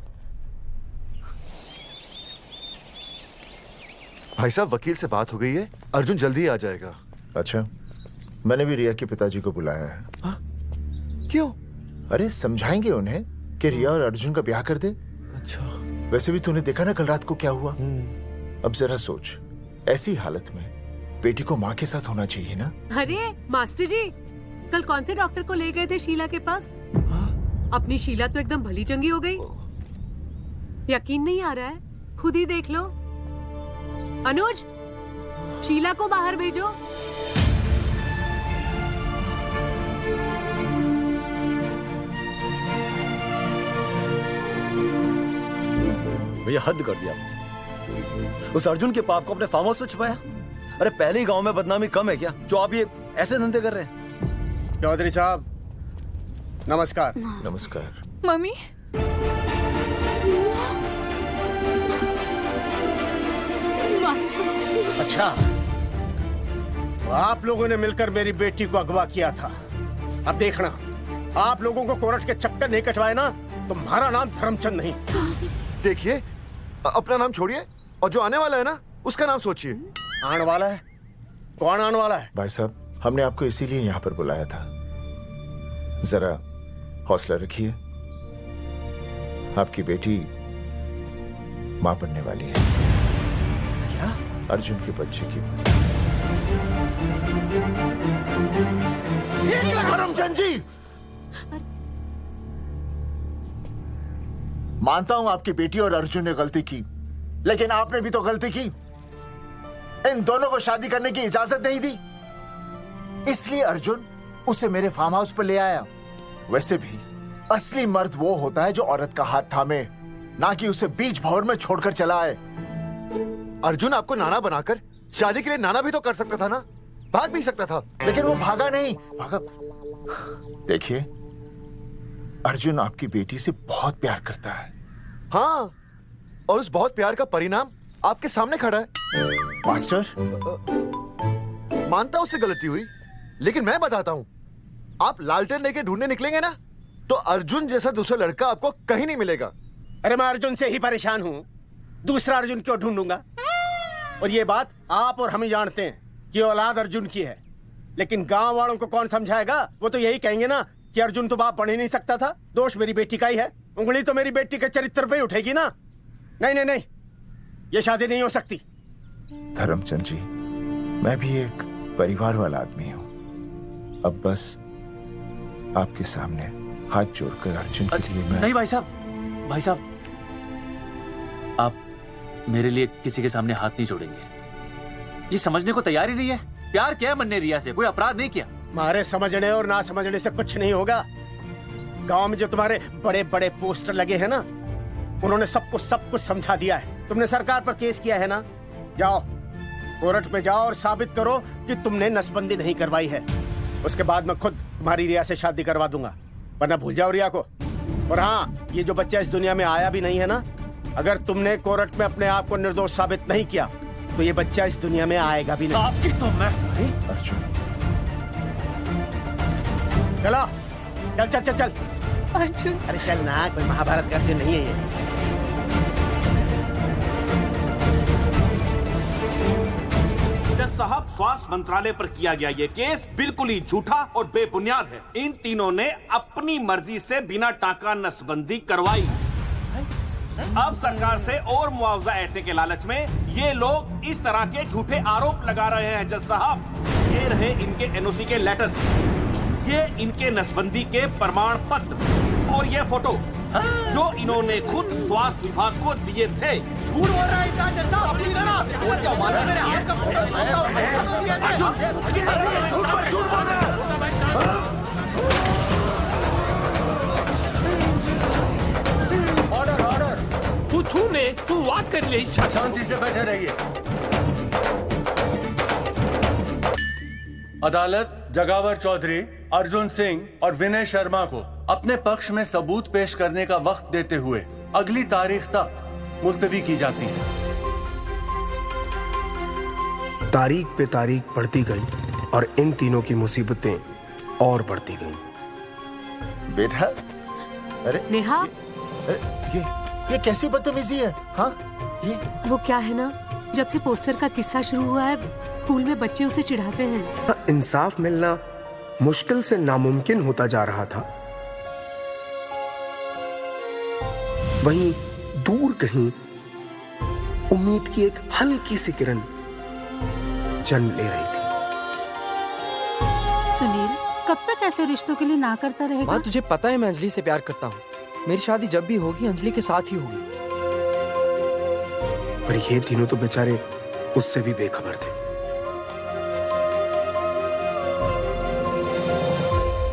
भाई साहब, वकील से बात हो गई है, अर्जुन जल्दी आ जाएगा। अच्छा, मैंने भी रिया के पिताजी को बुलाया है। हाँ? क्यों? अरे समझाएंगे उन्हें कि रिया और अर्जुन का ब्याह कर दे। अच्छा। वैसे भी तूने देखा ना कल रात को क्या हुआ। अब जरा सोच, ऐसी हालत में बेटी को माँ के साथ होना चाहिए ना। अरे मास्टर जी, कल कौन से डॉक्टर को ले गए थे शीला के पास? अपनी शीला तो एकदम भली चंगी हो गई। यकीन नहीं आ रहा है? खुद ही देख लो। अनुज, शीला को बाहर भेजो। भैया हद कर दिया। उस अर्जुन के पाप को अपने फार्म हाउस में छुपाया। अरे पहले ही गांव में बदनामी कम है क्या जो आप ये ऐसे धंधे कर रहे हैं? चौधरी साहब नमस्कार। नमस्कार। मम्मी अच्छा, तो आप लोगों ने मिलकर मेरी बेटी को अगवा किया था। अब देखना, आप लोगों को कोर्ट के चक्कर नहीं कटवाए ना, तुम्हारा नाम धर्मचंद नहीं। देखिए, अपना नाम छोड़िए और जो आने वाला है ना उसका नाम सोचिए। आने वाला है? कौन आने वाला है? भाई साहब, हमने आपको इसीलिए यहाँ पर बुलाया था। जरा हौसला रखिए, आपकी बेटी मां बनने वाली है। क्या? अर्जुन के बच्चे की। धर्मचंद जी, मानता हूं आपकी बेटी और अर्जुन ने गलती की, लेकिन आपने भी तो गलती की। इन दोनों को शादी करने की इजाजत नहीं दी, इसलिए अर्जुन उसे मेरे फार्म हाउस पर ले आया। वैसे भी असली मर्द वो होता है जो औरत का हाथ थामे, ना कि उसे बीच भंवर में छोड़कर चला आए। अर्जुन आपको नाना बनाकर शादी के लिए नाना भी तो कर सकता था ना, भाग भी सकता था, लेकिन वो भागा नहीं। भागा। देखिए, अर्जुन आपकी बेटी से बहुत प्यार करता है। हाँ, और उस बहुत प्यार का परिणाम आपके सामने खड़ा है। मास्टर, मानता उससे गलती हुई, लेकिन मैं बताता हूं, आप लालटेन लेके ढूंढने निकलेंगे ना तो अर्जुन जैसा दूसरा लड़का आपको कहीं नहीं मिलेगा। अरे मैं अर्जुन से ही परेशान हूँ, दूसरा अर्जुन क्यों ढूंढूंगा? और ये बात आप और हम ही जानते हैं कि औलाद अर्जुन की है, लेकिन गांव वालों को कौन समझाएगा? वो तो यही कहेंगे ना कि अर्जुन तो बाप बन ही नहीं सकता था, दोष मेरी बेटी का ही है। उंगली तो मेरी बेटी के चरित्र पे ही उठेगी ना। नहीं नहीं नहीं, ये शादी नहीं हो सकती। धर्मचंद जी, मैं भी एक परिवार वाला आदमी हूं। अब बस आपके सामने हाथ जोड़कर अर्जुन के लिए मैं... नहीं भाई साहब, भाई साहब, आप मेरे लिए किसी के सामने हाथ नहीं जोड़ेंगे। ये समझने को तैयार ही नहीं है। प्यार किया मन्ने रिया से, कोई अपराध नहीं किया। मारे समझने और ना समझने से कुछ नहीं होगा। गांव में जो तुम्हारे बड़े बड़े पोस्टर लगे हैं ना, उन्होंने सबको सब कुछ समझा दिया है। तुमने सरकार पर केस किया है ना, जाओ कोर्ट पे जाओ और साबित करो कि तुमने नसबंदी नहीं करवाई है। उसके बाद मैं खुद तुम्हारी रिया से शादी करवा दूंगा, वरना भूल जाओ रिया को। और हाँ, ये जो बच्चा इस दुनिया में आया भी नहीं है ना, अगर तुमने कोर्ट में अपने आप को निर्दोष साबित नहीं किया तो ये बच्चा इस दुनिया में आएगा भी नहीं। आपकी तो मैं... अर्जुन, चलो चल चल चल चल। अर्जुन, अरे चल ना, कोई महाभारत का अर्जुन नहीं है ये। जज साहब, स्वास्थ्य मंत्रालय पर किया गया ये केस बिल्कुल ही झूठा और बेबुनियाद है। इन तीनों ने अपनी मर्जी से बिना टाका नसबंदी करवाई। अब सरकार से और मुआवजा ऐंठने के लालच में ये लोग इस तरह के झूठे आरोप लगा रहे हैं। जज साहब, ये रहे इनके एनओसी के लेटर्स, ये इनके नसबंदी के प्रमाण पत्र और ये फोटो जो इन्होंने खुद स्वास्थ्य विभाग को दिए थे। झूठ बोल रहा है इंसान जैसा, अपनी तरह। वो क्या मालूम मेरे हाथ का फोटो छोड़ता हूं, मैं फोटो दिया था। झूठ बोल रहा है। ऑर्डर ऑर्डर, तू छूने तू बात कर ले। शांति से बैठे रहिए। अदालत जगावर चौधरी, अर्जुन सिंह और विनय शर्मा को अपने पक्ष में सबूत पेश करने का वक्त देते हुए अगली तारीख तक मुलतवी की जाती है। तारीख पे तारीख बढ़ती गई और इन तीनों की मुसीबतें और बढ़ती गईं। बेटा, अरे नेहा, ये कैसी बदतमीजी है? हाँ, ये वो क्या है ना, जब से पोस्टर का किस्सा शुरू हुआ है, स्कूल में बच्चे उसे चिढ़ाते हैं। इंसाफ मिलना मुश्किल से नामुमकिन होता जा रहा था। वहीं दूर कहीं उम्मीद की एक हल्की सी किरण जन्म ले रही थी। सुनील, कब तक ऐसे रिश्तों के लिए ना करता रहेगा? माँ, तुझे पता है मैं अंजलि से प्यार करता हूँ। मेरी शादी जब भी होगी अंजलि के साथ ही होगी। पर ये तीनों तो बेचारे उससे भी बेखबर थे।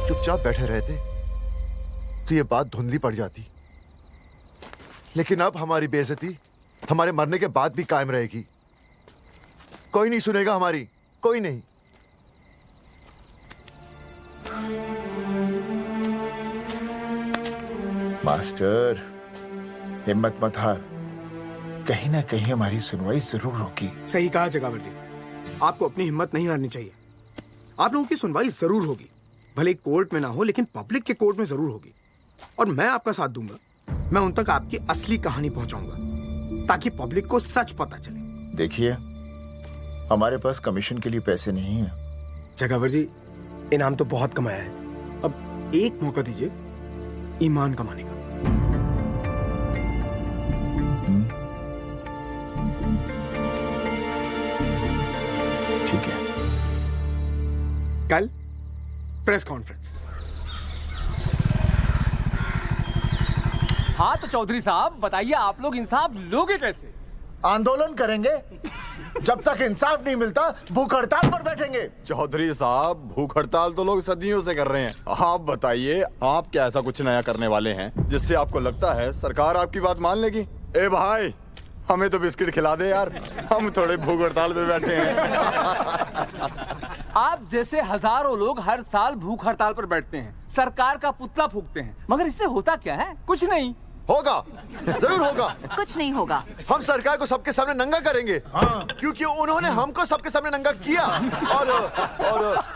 चुपचाप बैठे रहते तो ये बात धुंधली पड़ जाती, लेकिन अब हमारी बेइज्जती हमारे मरने के बाद भी कायम रहेगी। कोई नहीं सुनेगा हमारी, कोई नहीं। मास्टर, हिम्मत मत हार, कहीं ना कहीं हमारी सुनवाई जरूर होगी। सही कहा जगावर जी, आपको अपनी हिम्मत नहीं हारनी चाहिए। आप लोगों की सुनवाई जरूर होगी, भले कोर्ट में ना हो लेकिन पब्लिक के कोर्ट में जरूर होगी। और मैं आपका साथ दूंगा, मैं उन तक आपकी असली कहानी पहुंचाऊंगा ताकि पब्लिक को सच पता चले। देखिए, हमारे पास कमीशन के लिए पैसे नहीं है। जगावर जी, इनाम तो बहुत कमाया है, अब एक मौका दीजिए ईमान कमाने का। ठीक है, कल प्रेस कॉन्फ्रेंस। हाँ तो चौधरी साहब बताइए, आप लोग इंसाफ लोगे कैसे? आंदोलन करेंगे, जब तक इंसाफ नहीं मिलता भूख हड़ताल पर बैठेंगे। चौधरी साहब, भूख हड़ताल तो लोग सदियों से कर रहे हैं। आप बताइए, आप क्या ऐसा कुछ नया करने वाले हैं जिससे आपको लगता है सरकार आपकी बात मान लेगी? ए भाई, हमें तो बिस्किट खिला दे यार, हम थोड़े भूख हड़ताल पे बैठे हैं। आप जैसे हजारों लोग हर साल भूख हड़ताल पर बैठते हैं, सरकार का पुतला फूंकते हैं, मगर इससे होता क्या है? कुछ नहीं होगा, जरूर होगा। कुछ नहीं होगा। हम सरकार को सबके सामने नंगा करेंगे। हाँ। क्योंकि उन्होंने हमको सबके सामने नंगा किया और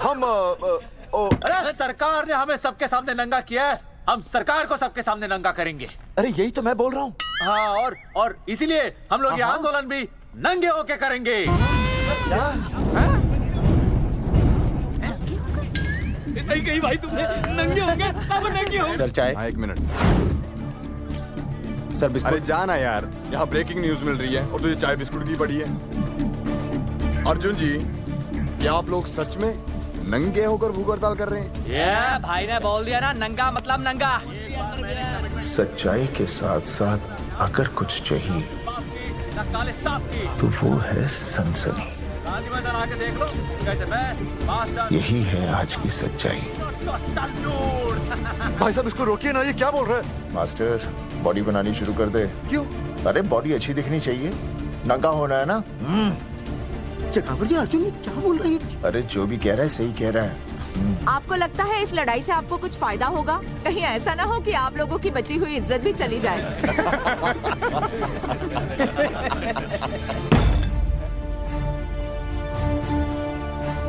हम अरे सरकार ने हमें सबके सामने नंगा किया है, हम सरकार को सबके सामने नंगा करेंगे। अरे यही तो मैं बोल रहा हूँ। हाँ, और इसीलिए हम लोग ये आंदोलन भी नंगे होके करेंगे। सही कही भाई तुमने, नंगे होंगे, अब नंगे होंगे। सर चाय। हाँ, 1 मिनट सर, बिस्कुट। अरे जाना यार, यहाँ ब्रेकिंग न्यूज मिल रही है और तुझे चाय बिस्कुट की पड़ी है। अर्जुन जी, क्या आप लोग सच में नंगे होकर भूख हड़ताल कर रहे हैं? ये भाई ने बोल दिया ना, नंगा मतलब नंगा। सच्चाई के साथ साथ अगर कुछ चाहिए तो वो है सनसनी। यही है आज की सच्चाई। भाई साहब, इसको रोकिए ना, ये क्या बोल रहा है? मास्टर, बॉडी बनानी शुरू कर दे। क्यों? अरे बॉडी अच्छी दिखनी चाहिए, नंगा होना है ना। जगावर जी, अर्जुन ये क्या बोल रही है? अरे जो भी कह रहा है सही कह रहा है। आपको लगता है इस लड़ाई से आपको कुछ फायदा होगा? कहीं ऐसा ना हो कि आप लोगों की बची हुई इज्जत भी चली जाए।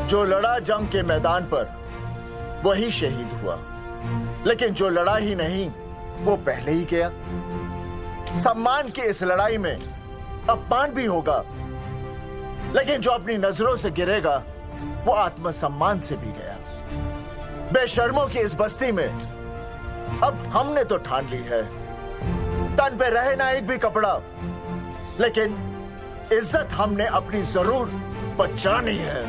जो लड़ा जंग के मैदान पर वही शहीद हुआ, लेकिन जो लड़ा ही नहीं वो पहले ही गया। सम्मान की इस लड़ाई में अपमान भी होगा, लेकिन जो अपनी नजरों से गिरेगा वो आत्मसम्मान से भी गया। बेशर्मों की इस बस्ती में अब हमने तो ठान ली है, तन पे रहे ना एक भी कपड़ा, लेकिन इज्जत हमने अपनी जरूर बचानी है।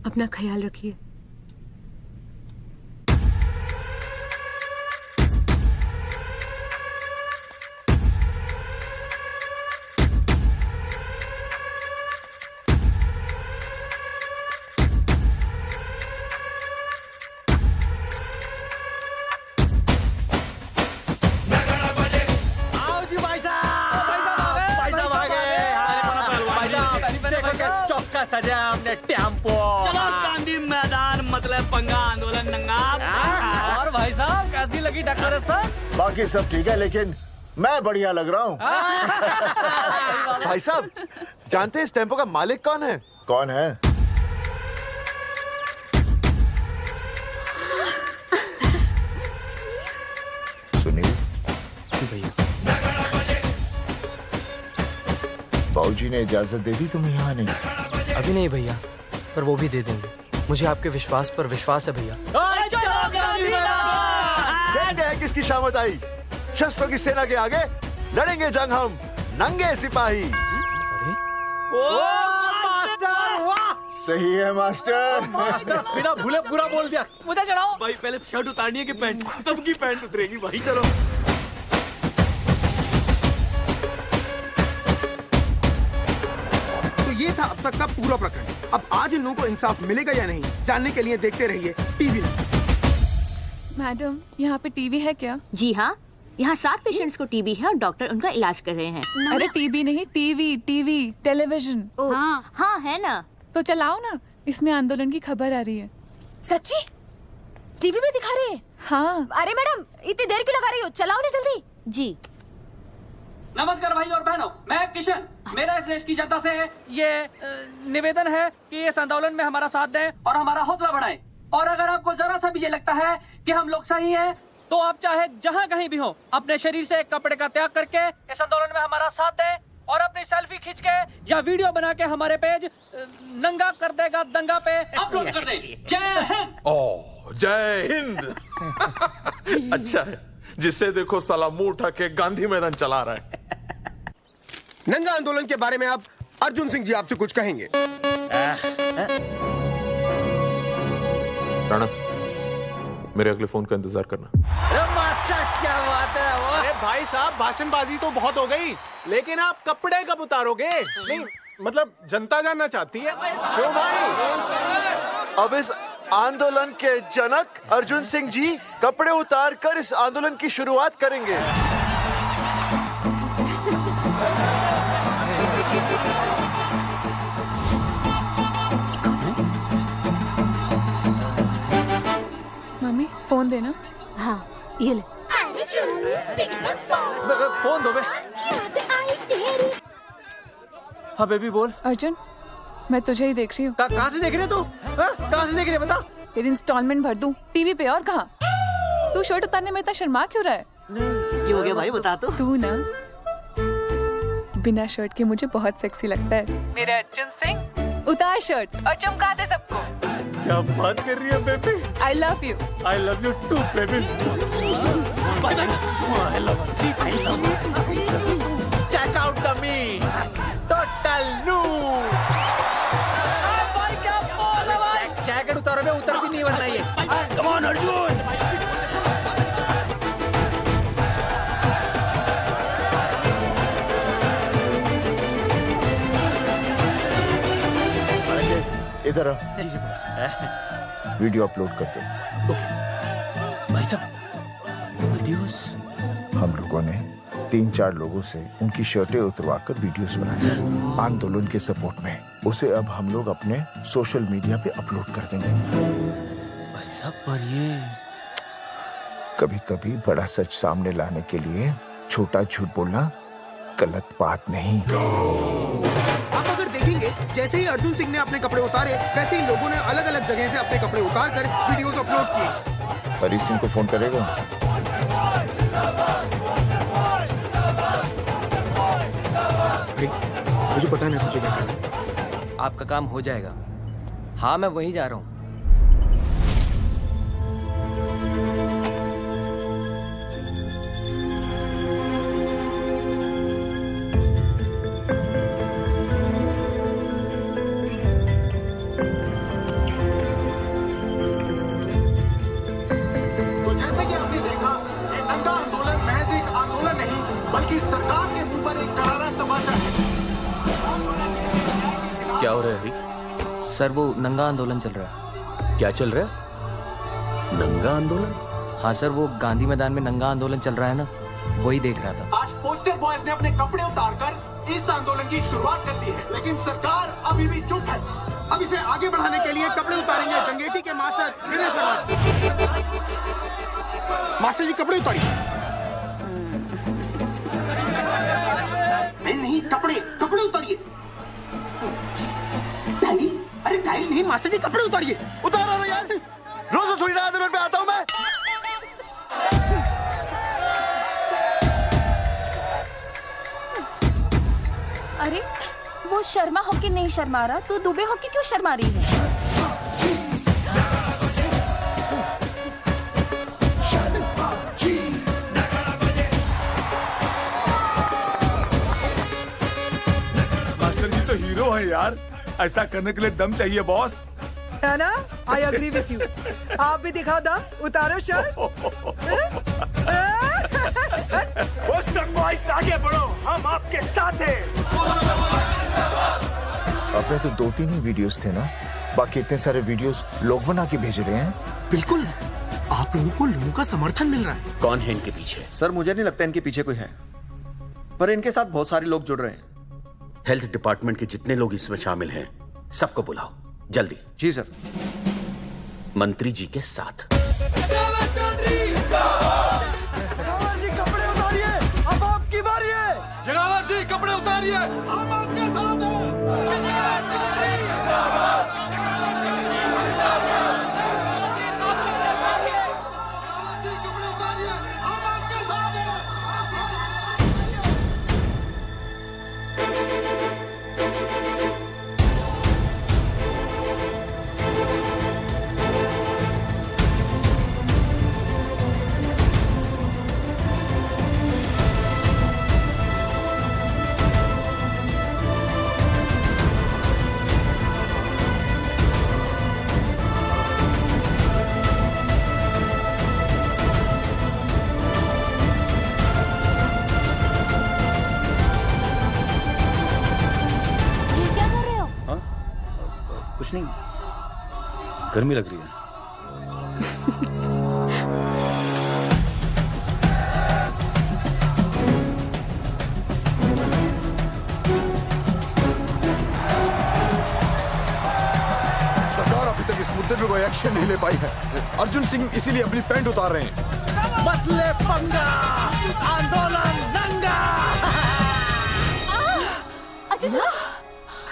अपना ख्याल रखिए। सजा हमने टेम्पो। चलो गांधी मैदान, मतलब पंगा आंदोलन नंगा। और भाई साहब कैसी लगी टक्कर है सर? बाकी सब ठीक है, लेकिन मैं बढ़िया लग रहा हूँ। भाई साहब, जानते हैं इस टेम्पो का मालिक कौन है? कौन है? सुनील। भैया, बाबूजी ने इजाजत दे दी तुम्हें यहाँ आने की? अभी नहीं भैया, पर वो भी दे देंगे। मुझे आपके विश्वास पर विश्वास है भैया। देखते हैं किसकी शामत आई। शस्त्रों की सेना के आगे लड़ेंगे जंग हम, नंगे सिपाही। सही है मास्टर। मास्टर बिना भूले पूरा बोल दिया। मुझे चढ़ाओ भाई, पहले शर्ट उतारनी है कि पैंट? सबकी पैंट उतरेगी भाई। चलो था अब तक का पूरा प्रकरण। अब आज इन लोगों को इंसाफ मिलेगा या नहीं, जानने के लिए देखते रहिए टीवी। मैडम, यहाँ पे टीवी है क्या? जी हाँ, यहाँ 7 पेशेंट्स को टीबी है और डॉक्टर उनका इलाज कर रहे हैं। अरे टीबी नहीं, टीवी, टेलीविजन। हाँ हाँ है ना। तो चलाओ ना, इसमें आंदोलन की खबर आ रही है। सच्ची? टीवी में दिखा रहे हैं? हाँ। अरे मैडम, इतनी देर क्यों लगा रही हो, चलाओ ना जल्दी। जी। नमस्कार भाई और बहनों, मैं किशन। मेरा इस देश की जनता से ये निवेदन है कि इस आंदोलन में हमारा साथ दें और हमारा हौसला बढ़ाएं। और अगर आपको जरा सा भी ये लगता है कि हम लोग सही हैं, तो आप चाहे जहाँ कहीं भी हो, अपने शरीर से एक कपड़े का त्याग करके इस आंदोलन में हमारा साथ दें और अपनी सेल्फी खींच के या वीडियो बना के हमारे पेज नंगा कर देगा दंगा पे अपलोड कर दें। जय हिंद। ओह, जय हिंद। अच्छा है, जिसे देखो साला मुंह उठा के गांधी मैदान चला रहा है। नंगा आंदोलन के बारे में आप अर्जुन सिंह जी आपसे कुछ कहेंगे। राणा, मेरे अगले फोन का इंतजार करना। अरे मास्टर, क्या बात है वो? अरे भाई साहब, भाषणबाजी तो बहुत हो गई, लेकिन आप कपड़े कब उतारोगे? नहीं मतलब जनता जानना चाहती है। क्यों भाई? अब इस आंदोलन के जनक अर्जुन सिंह जी कपड़े उतार कर इस आंदोलन की शुरुआत करेंगे। मम्मी, फोन देना। हाँ, ये ले। फोन दो बे। हाँ बेबी बोल। अर्जुन, मैं तुझे ही देख रही हूँ। कहाँ से देख रही है तू? कहाँ से देख रही है बता? तेरी इंस्टॉलमेंट भर दूं टीवी पे, और कहाँ? तू शर्ट उतारने में इतना शर्मा क्यों रहा है? क्यों हो गया भाई, बता तो। तू ना बिना शर्ट के मुझे बहुत सेक्सी लगता है। मेरे अर्जुन सिंह, उतार शर्ट और चमका दे सबको। क्या बात कर रही है baby? I love you. I love you too, baby. Bye bye. I love you. Check out the me. Total new. भाई क्या बोल है भाई? जैकेट उतारो बे, उतर भी नहीं बनना ये। Come on Arjun. इधर आ। वीडियो अपलोड कर दो। भाई साहब, वीडियोस? हम लोगों ने 3-4 लोगों से उनकी शर्टें उतरवाकर वीडियोस बनाए आंदोलन के सपोर्ट में। उसे अब हम लोग अपने सोशल मीडिया पे अपलोड कर देंगे। भाई साहब, पर ये कभी-कभी बड़ा सच सामने लाने के लिए छोटा झूठ बोलना गलत बात नहीं। आप अगर देखेंगे, जैसे ही अर्जुन सिंह ने अपने कपड़े उतारे, वैसे ही लोगों ने अलग अलग जगह से अपने कपड़े उतार कर वीडियोस अपलोड किए। हरी सिंह को फोन करेगा? मुझे पता नहीं तुझे क्या करना है। आपका काम हो जाएगा। हाँ, मैं वहीं जा रहा हूँ। तो जैसे कि आपने देखा, ये नंगा आंदोलन महज एक आंदोलन नहीं, बल्कि सरकार के मुंह पर एक करारा तमाचा है। क्या हो रहा है हरी? सर, वो नंगा आंदोलन चल रहा है। क्या चल रहा है? नंगा आंदोलन? हाँ सर, वो गांधी मैदान में नंगा आंदोलन चल रहा है ना, वही देख रहा था। आज पोस्टर बॉयज ने अपने कपड़े उतारकर इस आंदोलन की शुरुआत कर दी है, लेकिन सरकार अभी भी चुप है। अब इसे आगे बढ़ाने के लिए कपड़े उतारेंगे जंगेटी के मास्टर विनय शर्मा जी। मास्टर जी, कपड़े उतारिए। नहीं, कपड़े उतारिए। डायरी? अरे डायरी नहीं मास्टर जी, कपड़े उतारिए। उतारो यार, रोज थोड़ी आंदोलन पे आता हूँ मैं। अरे वो शर्मा होके नहीं शर्मा रहा, तू दुबे होके क्यों शर्मा रही है? मास्टर जी तो हीरो है यार, ऐसा करने के लिए दम चाहिए बॉस। है ना? I agree with you. आप भी दिखाओ दम, उतारो शर्ट। आगे बढ़ो, हम आपके साथ हैं। अपने तो 2-3 ही वीडियोस थे ना, बाकी इतने सारे वीडियोस लोग बना के भेज रहे हैं। बिल्कुल, आप लोगों को लोगों का समर्थन मिल रहा है। कौन है इनके पीछे? सर मुझे नहीं लगता इनके पीछे कोई है, पर इनके साथ बहुत सारे लोग जुड़ रहे हैं। हेल्थ डिपार्टमेंट के जितने लोग इसमें शामिल हैं, सबको बुलाओ जल्दी। जी सर। मंत्री जी के साथ। जी कपड़े उतारिए, अब आपकी बारी है। जगावर जी कपड़े उतारिए, हम आपके साथ हैं। कुछ नहीं, गर्मी लग रही है। सरकार अभी तक इस मुद्दे पे कोई एक्शन नहीं ले पाई है। अर्जुन सिंह इसीलिए अपनी पैंट उतार रहे हैं। मतले पंगा, आंदोलन नंगा।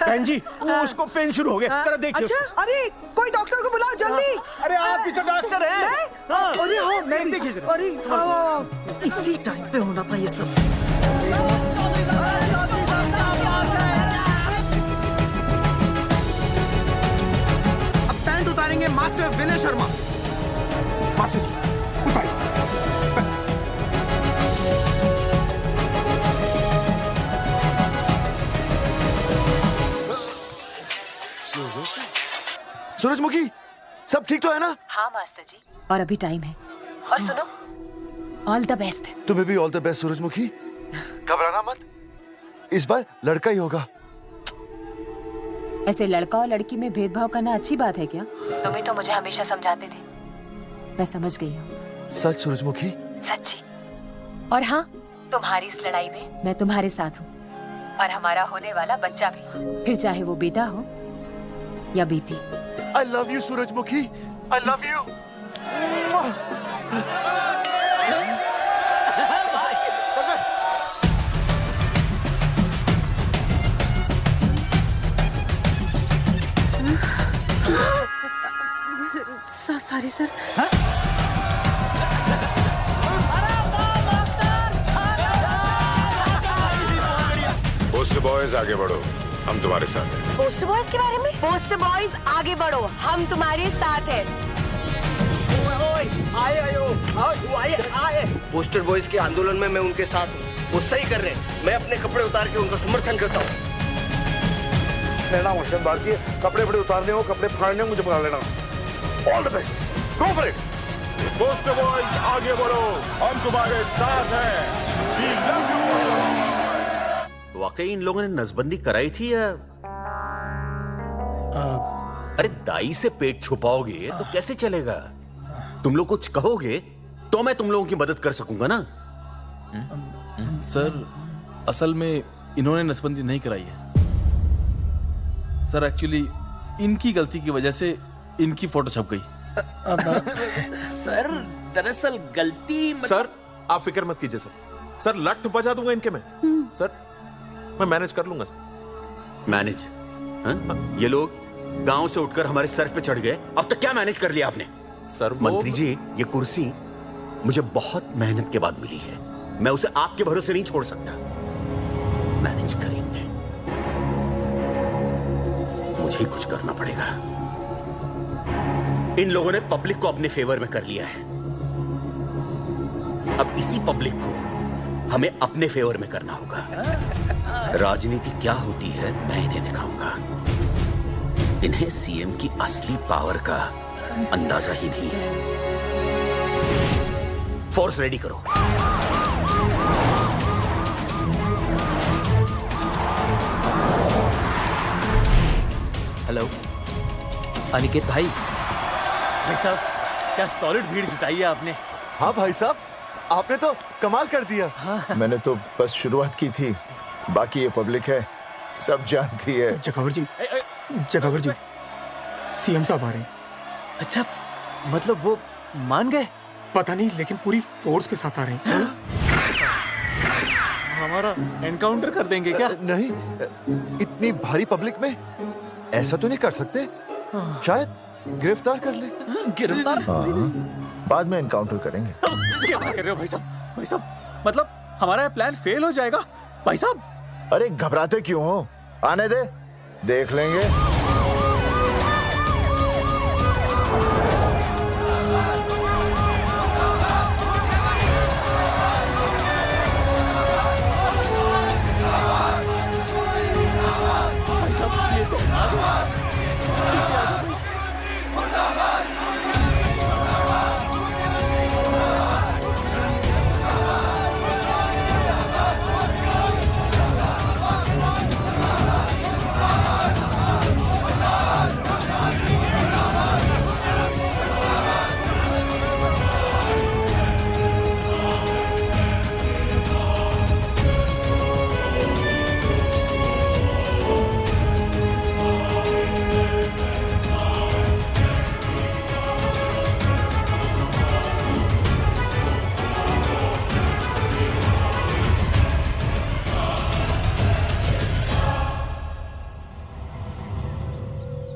बहन जी, वो उसको पेन शुरू हो गया, जरा देखिए। अच्छा, अरे कोई डॉक्टर को बुलाओ जल्दी। अरे आप ही तो डॉक्टर हैं। अरे हाँ, मैं देखिए जरा। अरे इसी टाइम पे होना था ये सब। अब पैंट उतारेंगे मास्टर विनय शर्मा। मास्टर जी उतारिए। सूरजमुखी, सब ठीक तो है ना? हाँ मास्टर जी, और अभी टाइम है। और सुनो, ऑल द बेस्ट। तुम्हें भी ऑल द बेस्ट सूरजमुखी। घबराना मत, इस बार लड़का ही होगा। ऐसे लड़का और लड़की में भेदभाव करना अच्छी बात है क्या? तुम ही तो मुझे हमेशा समझाते थे। मैं समझ गई हूँ। सच सूरजमुखी? सच्ची। और हाँ, तुम्हारी इस लड़ाई में मैं तुम्हारे साथ हूँ, और हमारा होने वाला बच्चा भी, फिर चाहे वो बेटा हो या बेटी। I love you सूरजमुखी, I love you। Sorry sir. Post boys आगे बढ़ो, हम तुम्हारे साथ हैं। पोस्टर बॉयज के बारे में? पोस्टर बॉयज आगे बढ़ो, हम तुम्हारे साथ हैं। आए। पोस्टर बॉयज के आंदोलन में मैं उनके साथ हूँ, वो सही कर रहे हैं। मैं अपने कपड़े उतार के उनका समर्थन करता हूँ। मेरा नाम हर्षद भारती है। कपड़े उतारने हो, कपड़े फाड़ने हो, मुझे बुला लेना। All the best, go for it. Poster boys आगे बढ़ो, हम तुम्हारे साथ हैं। We love you। वाकई इन लोगों ने नसबंदी कराई थी या? अरे दाई से पेट छुपाओगे तो कैसे चलेगा? तुम लोग कुछ कहोगे तो मैं तुम लोगों की मदद कर सकूंगा ना। सर, असल में इन्होंने नसबंदी नहीं कराई है सर। एक्चुअली इनकी गलती की वजह से इनकी फोटो छप गई। सर दरअसल गलती सर आप फिक्र मत कीजिए सर। सर लट बजा दूंगा इनके में। सर मैं मैनेज कर लूंगा सर। मैनेज? ये लोग गांव से उठकर हमारे सर पे चढ़ गए, अब तक क्या मैनेज कर लिया आपने? सर मंत्री जी, ये कुर्सी मुझे बहुत मेहनत के बाद मिली है, मैं उसे आपके भरोसे नहीं छोड़ सकता। मैनेज करेंगे, मुझे ही कुछ करना पड़ेगा। इन लोगों ने पब्लिक को अपने फेवर में कर लिया है, अब इसी पब्लिक को हमें अपने फेवर में करना होगा। राजनीति क्या होती है मैं इन्हें दिखाऊंगा। इन्हें सीएम की असली पावर का अंदाजा ही नहीं है। फोर्स रेडी करो। हेलो अनिकेत भाई। भाई साहब क्या सॉलिड भीड़ जुटाई है आपने। हाँ भाई साहब, आपने तो कमाल कर दिया। हाँ। मैंने तो बस शुरुआत की थी, बाकी ये पब्लिक है, सब जानती है। जगावर जी, जगावर जी, सीएम साहब आ रहे हैं। अच्छा, मतलब वो मान गए? पता नहीं, लेकिन पूरी फोर्स के साथ आ रहे हैं। हमारा एनकाउंटर कर देंगे क्या? नहीं, इतनी भारी पब्लिक में ऐसा तो नहीं कर सकते। शायद गिरफ्तार कर ले। गिरफ्तार? हाँ, बाद में एनकाउंटर करेंगे। क्या बात कर रहे हो भाई साहब? भाई साहब मतलब हमारा ये प्लान फेल हो जाएगा भाई साहब? अरे घबराते क्यों हो, आने दे, देख लेंगे।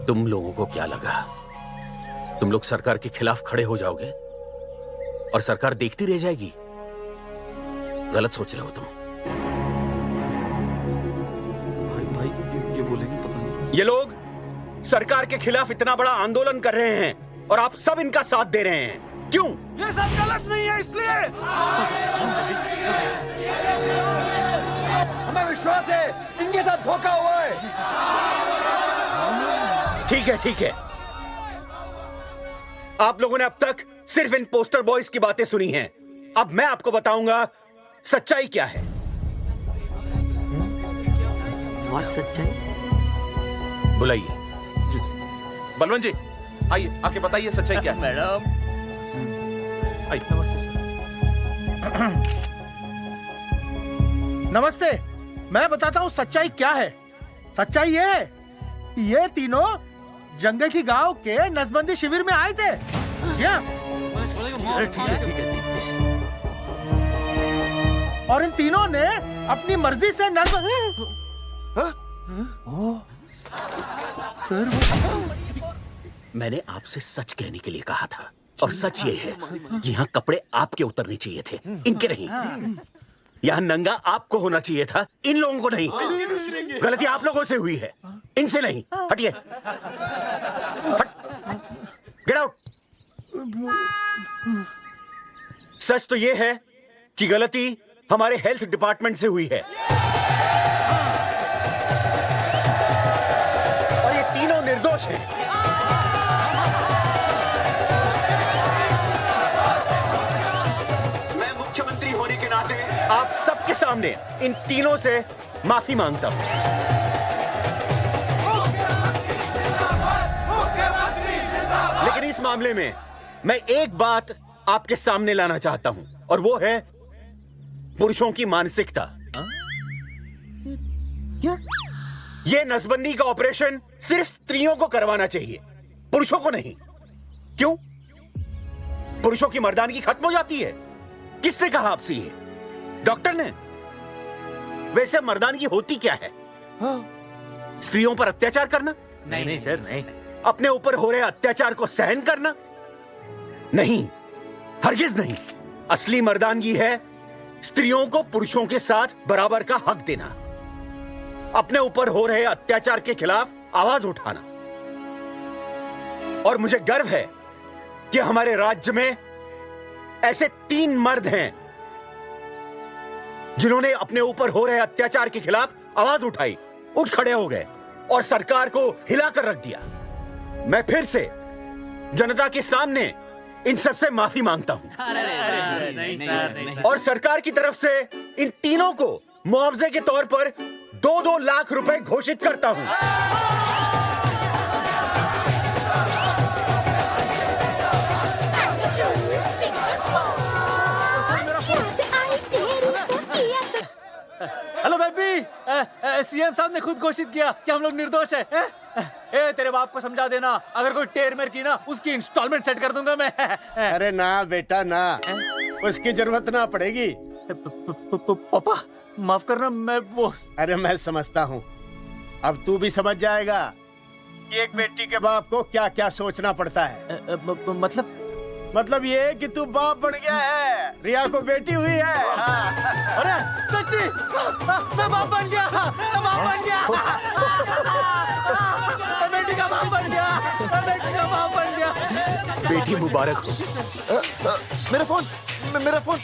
तुम लोगों को क्या लगा तुम लोग सरकार के खिलाफ खड़े हो जाओगे और सरकार देखती रह जाएगी? गलत सोच रहे हो तुम। भाई ये बोलेंगे पता नहीं। ये लोग सरकार के खिलाफ इतना बड़ा आंदोलन कर रहे हैं और आप सब इनका साथ दे रहे हैं, क्यों? ये सब गलत नहीं है, इसलिए हमें विश्वास है इनके साथ धोखा हुआ है। ठीक है, ठीक है। आप लोगों ने अब तक सिर्फ इन पोस्टर बॉयज की बातें सुनी हैं। अब मैं आपको बताऊंगा सच्चाई क्या है। सच्चाई? बुलाइए। बलवंत जी आइए, आके बताइए सच्चाई क्या है। मैडम आइए। नमस्ते सर। नमस्ते, मैं बताता हूँ सच्चाई क्या है। सच्चाई ये है कि ये तीनों जंगेठी गांव के नसबंदी शिविर में आए थे। जी हाँ। ठीक है। और इन तीनों ने अपनी मर्जी से सर, मैंने आपसे सच कहने के लिए कहा था और सच ये है कि यहाँ कपड़े आपके उतरने चाहिए थे, इनके नहीं। यहाँ नंगा आपको होना चाहिए था, इन लोगों को नहीं। गलती आप लोगों से हुई है, इनसे नहीं। हटिए, गेट आउट। सच तो ये है कि गलती हमारे हेल्थ डिपार्टमेंट से हुई है और ये तीनों निर्दोष हैं। मैं मुख्यमंत्री होने के नाते आप सबके सामने इन तीनों से माफी मांगता हूं। लेकिन इस मामले में मैं एक बात आपके सामने लाना चाहता हूं और वो है पुरुषों की मानसिकता। ये नसबंदी का ऑपरेशन सिर्फ स्त्रियों को करवाना चाहिए, पुरुषों को नहीं। क्यों? पुरुषों की मर्दानगी खत्म हो जाती है? किसने कहा आपसे ये? डॉक्टर ने? वैसे मर्दानगी होती क्या है? स्त्रियों पर अत्याचार करना? नहीं सर, नहीं। अपने ऊपर हो रहे अत्याचार को सहन करना? नहीं, हरगिज नहीं। असली मर्दानगी है स्त्रियों को पुरुषों के साथ बराबर का हक देना, अपने ऊपर हो रहे अत्याचार के खिलाफ आवाज उठाना। और मुझे गर्व है कि हमारे राज्य में ऐसे 3 मर्द हैं जिन्होंने अपने ऊपर हो रहे अत्याचार के खिलाफ आवाज उठाई, उठ खड़े हो गए और सरकार को हिलाकर रख दिया। मैं फिर से जनता के सामने इन सबसे माफी मांगता हूं और सरकार की तरफ से इन तीनों को मुआवजे के तौर पर 2-2 लाख रुपए घोषित करता हूं। सीएम साहब ने खुद घोषित किया कि हम लोग निर्दोष हैं। ए तेरे बाप को समझा देना, अगर कोई टेर मेर की ना उसकी इंस्टॉलमेंट सेट कर दूंगा मैं। अरे ना बेटा ना, उसकी जरूरत ना पड़ेगी। पापा माफ करना, मैं वो। अरे मैं समझता हूँ, अब तू भी समझ जाएगा कि एक बेटी के बाप को क्या क्या सोचना पड़ता है। मतलब ये कि तू बाप बन गया है, रिया को बेटी हुई है। अरे सच्ची, मैं बाप बन गया, मैं बाप बन गया, मैं बेटी का बाप बन गया, मैं बेटी का बाप बन गया। बेटी मुबारक हो। मेरा फोन, मेरा फोन।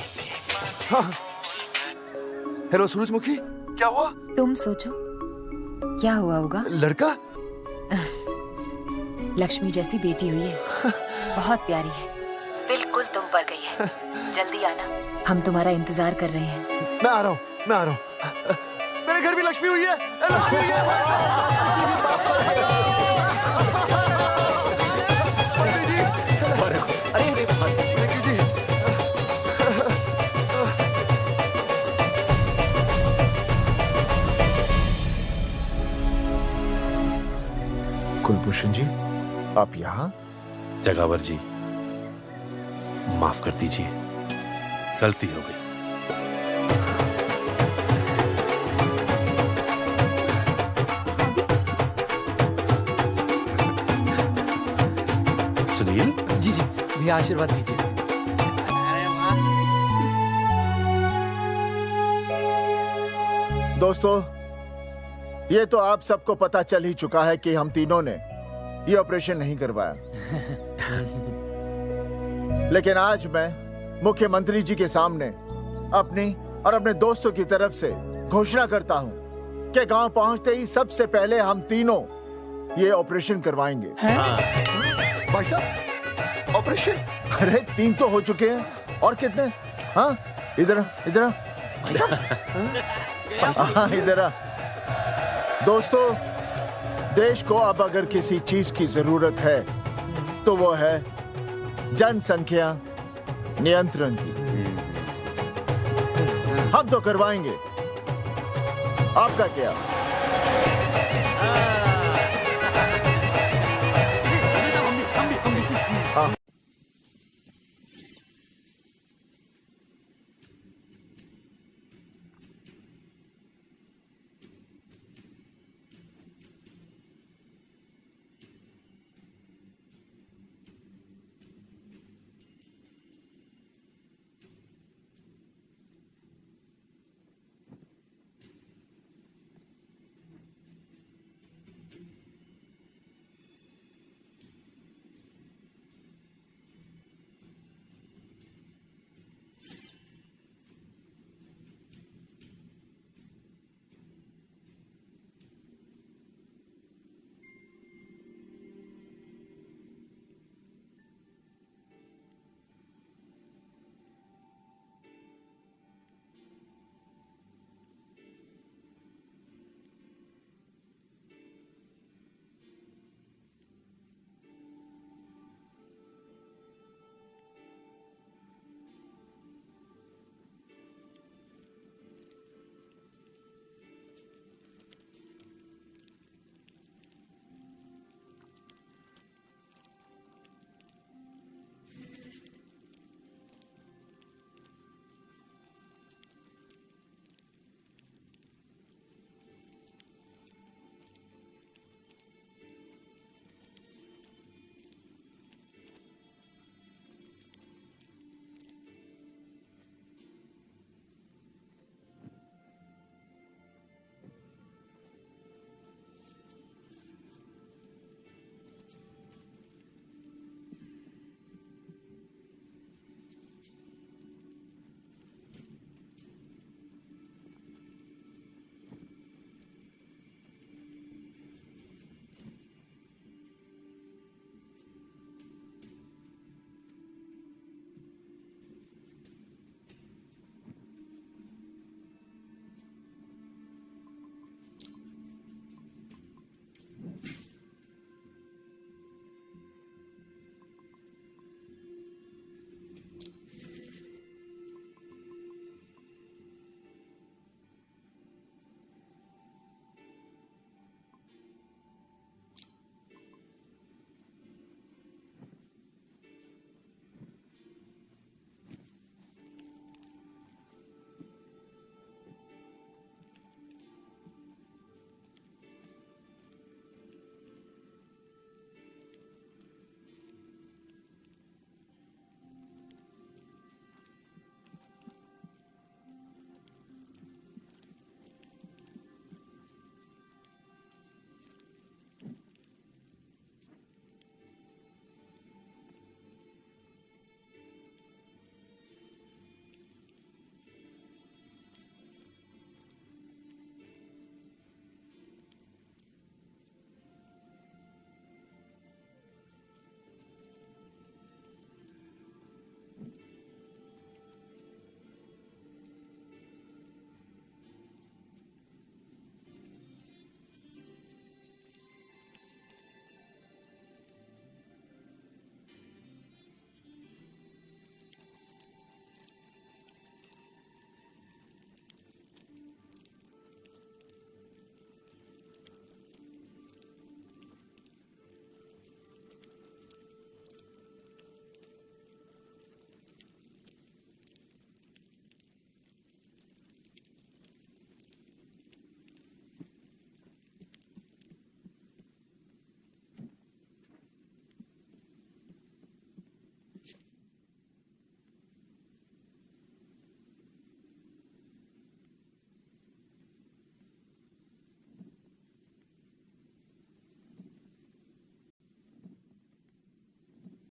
हाँ। हेलो सूरजमुखी, क्या हुआ? तुम सोचो क्या हुआ होगा। लड़का? लक्ष्मी जैसी बेटी हुई है, बहुत प्यारी है, बिल्कुल तुम पर गई है। जल्दी आना, हम तुम्हारा इंतजार कर रहे हैं। मैं आ रहा हूँ, मैं आ रहा हूँ। मेरे घर भी लक्ष्मी हुई है, लक्ष्मी हुई कुलभूषण जी, आप यहाँ? जगावर जी, माफ कर दीजिए, गलती हो गई। सुनील जी जी भैया आशीर्वाद दीजिए। दोस्तों, ये तो आप सबको पता चल ही चुका है कि हम तीनों ने ये ऑपरेशन नहीं करवाया। लेकिन आज मैं मुख्यमंत्री जी के सामने अपनी और अपने दोस्तों की तरफ से घोषणा करता हूं कि गांव पहुंचते ही सबसे पहले हम तीनों ये ऑपरेशन करवाएंगे। भाई साहब, ऑपरेशन? अरे 3 तो हो चुके हैं, और कितने? हाँ, इधर इधर हाँ, इधर। दोस्तों, देश को अब अगर किसी चीज की जरूरत है तो वो है जनसंख्या नियंत्रण की। हम तो करवाएंगे, आपका क्या?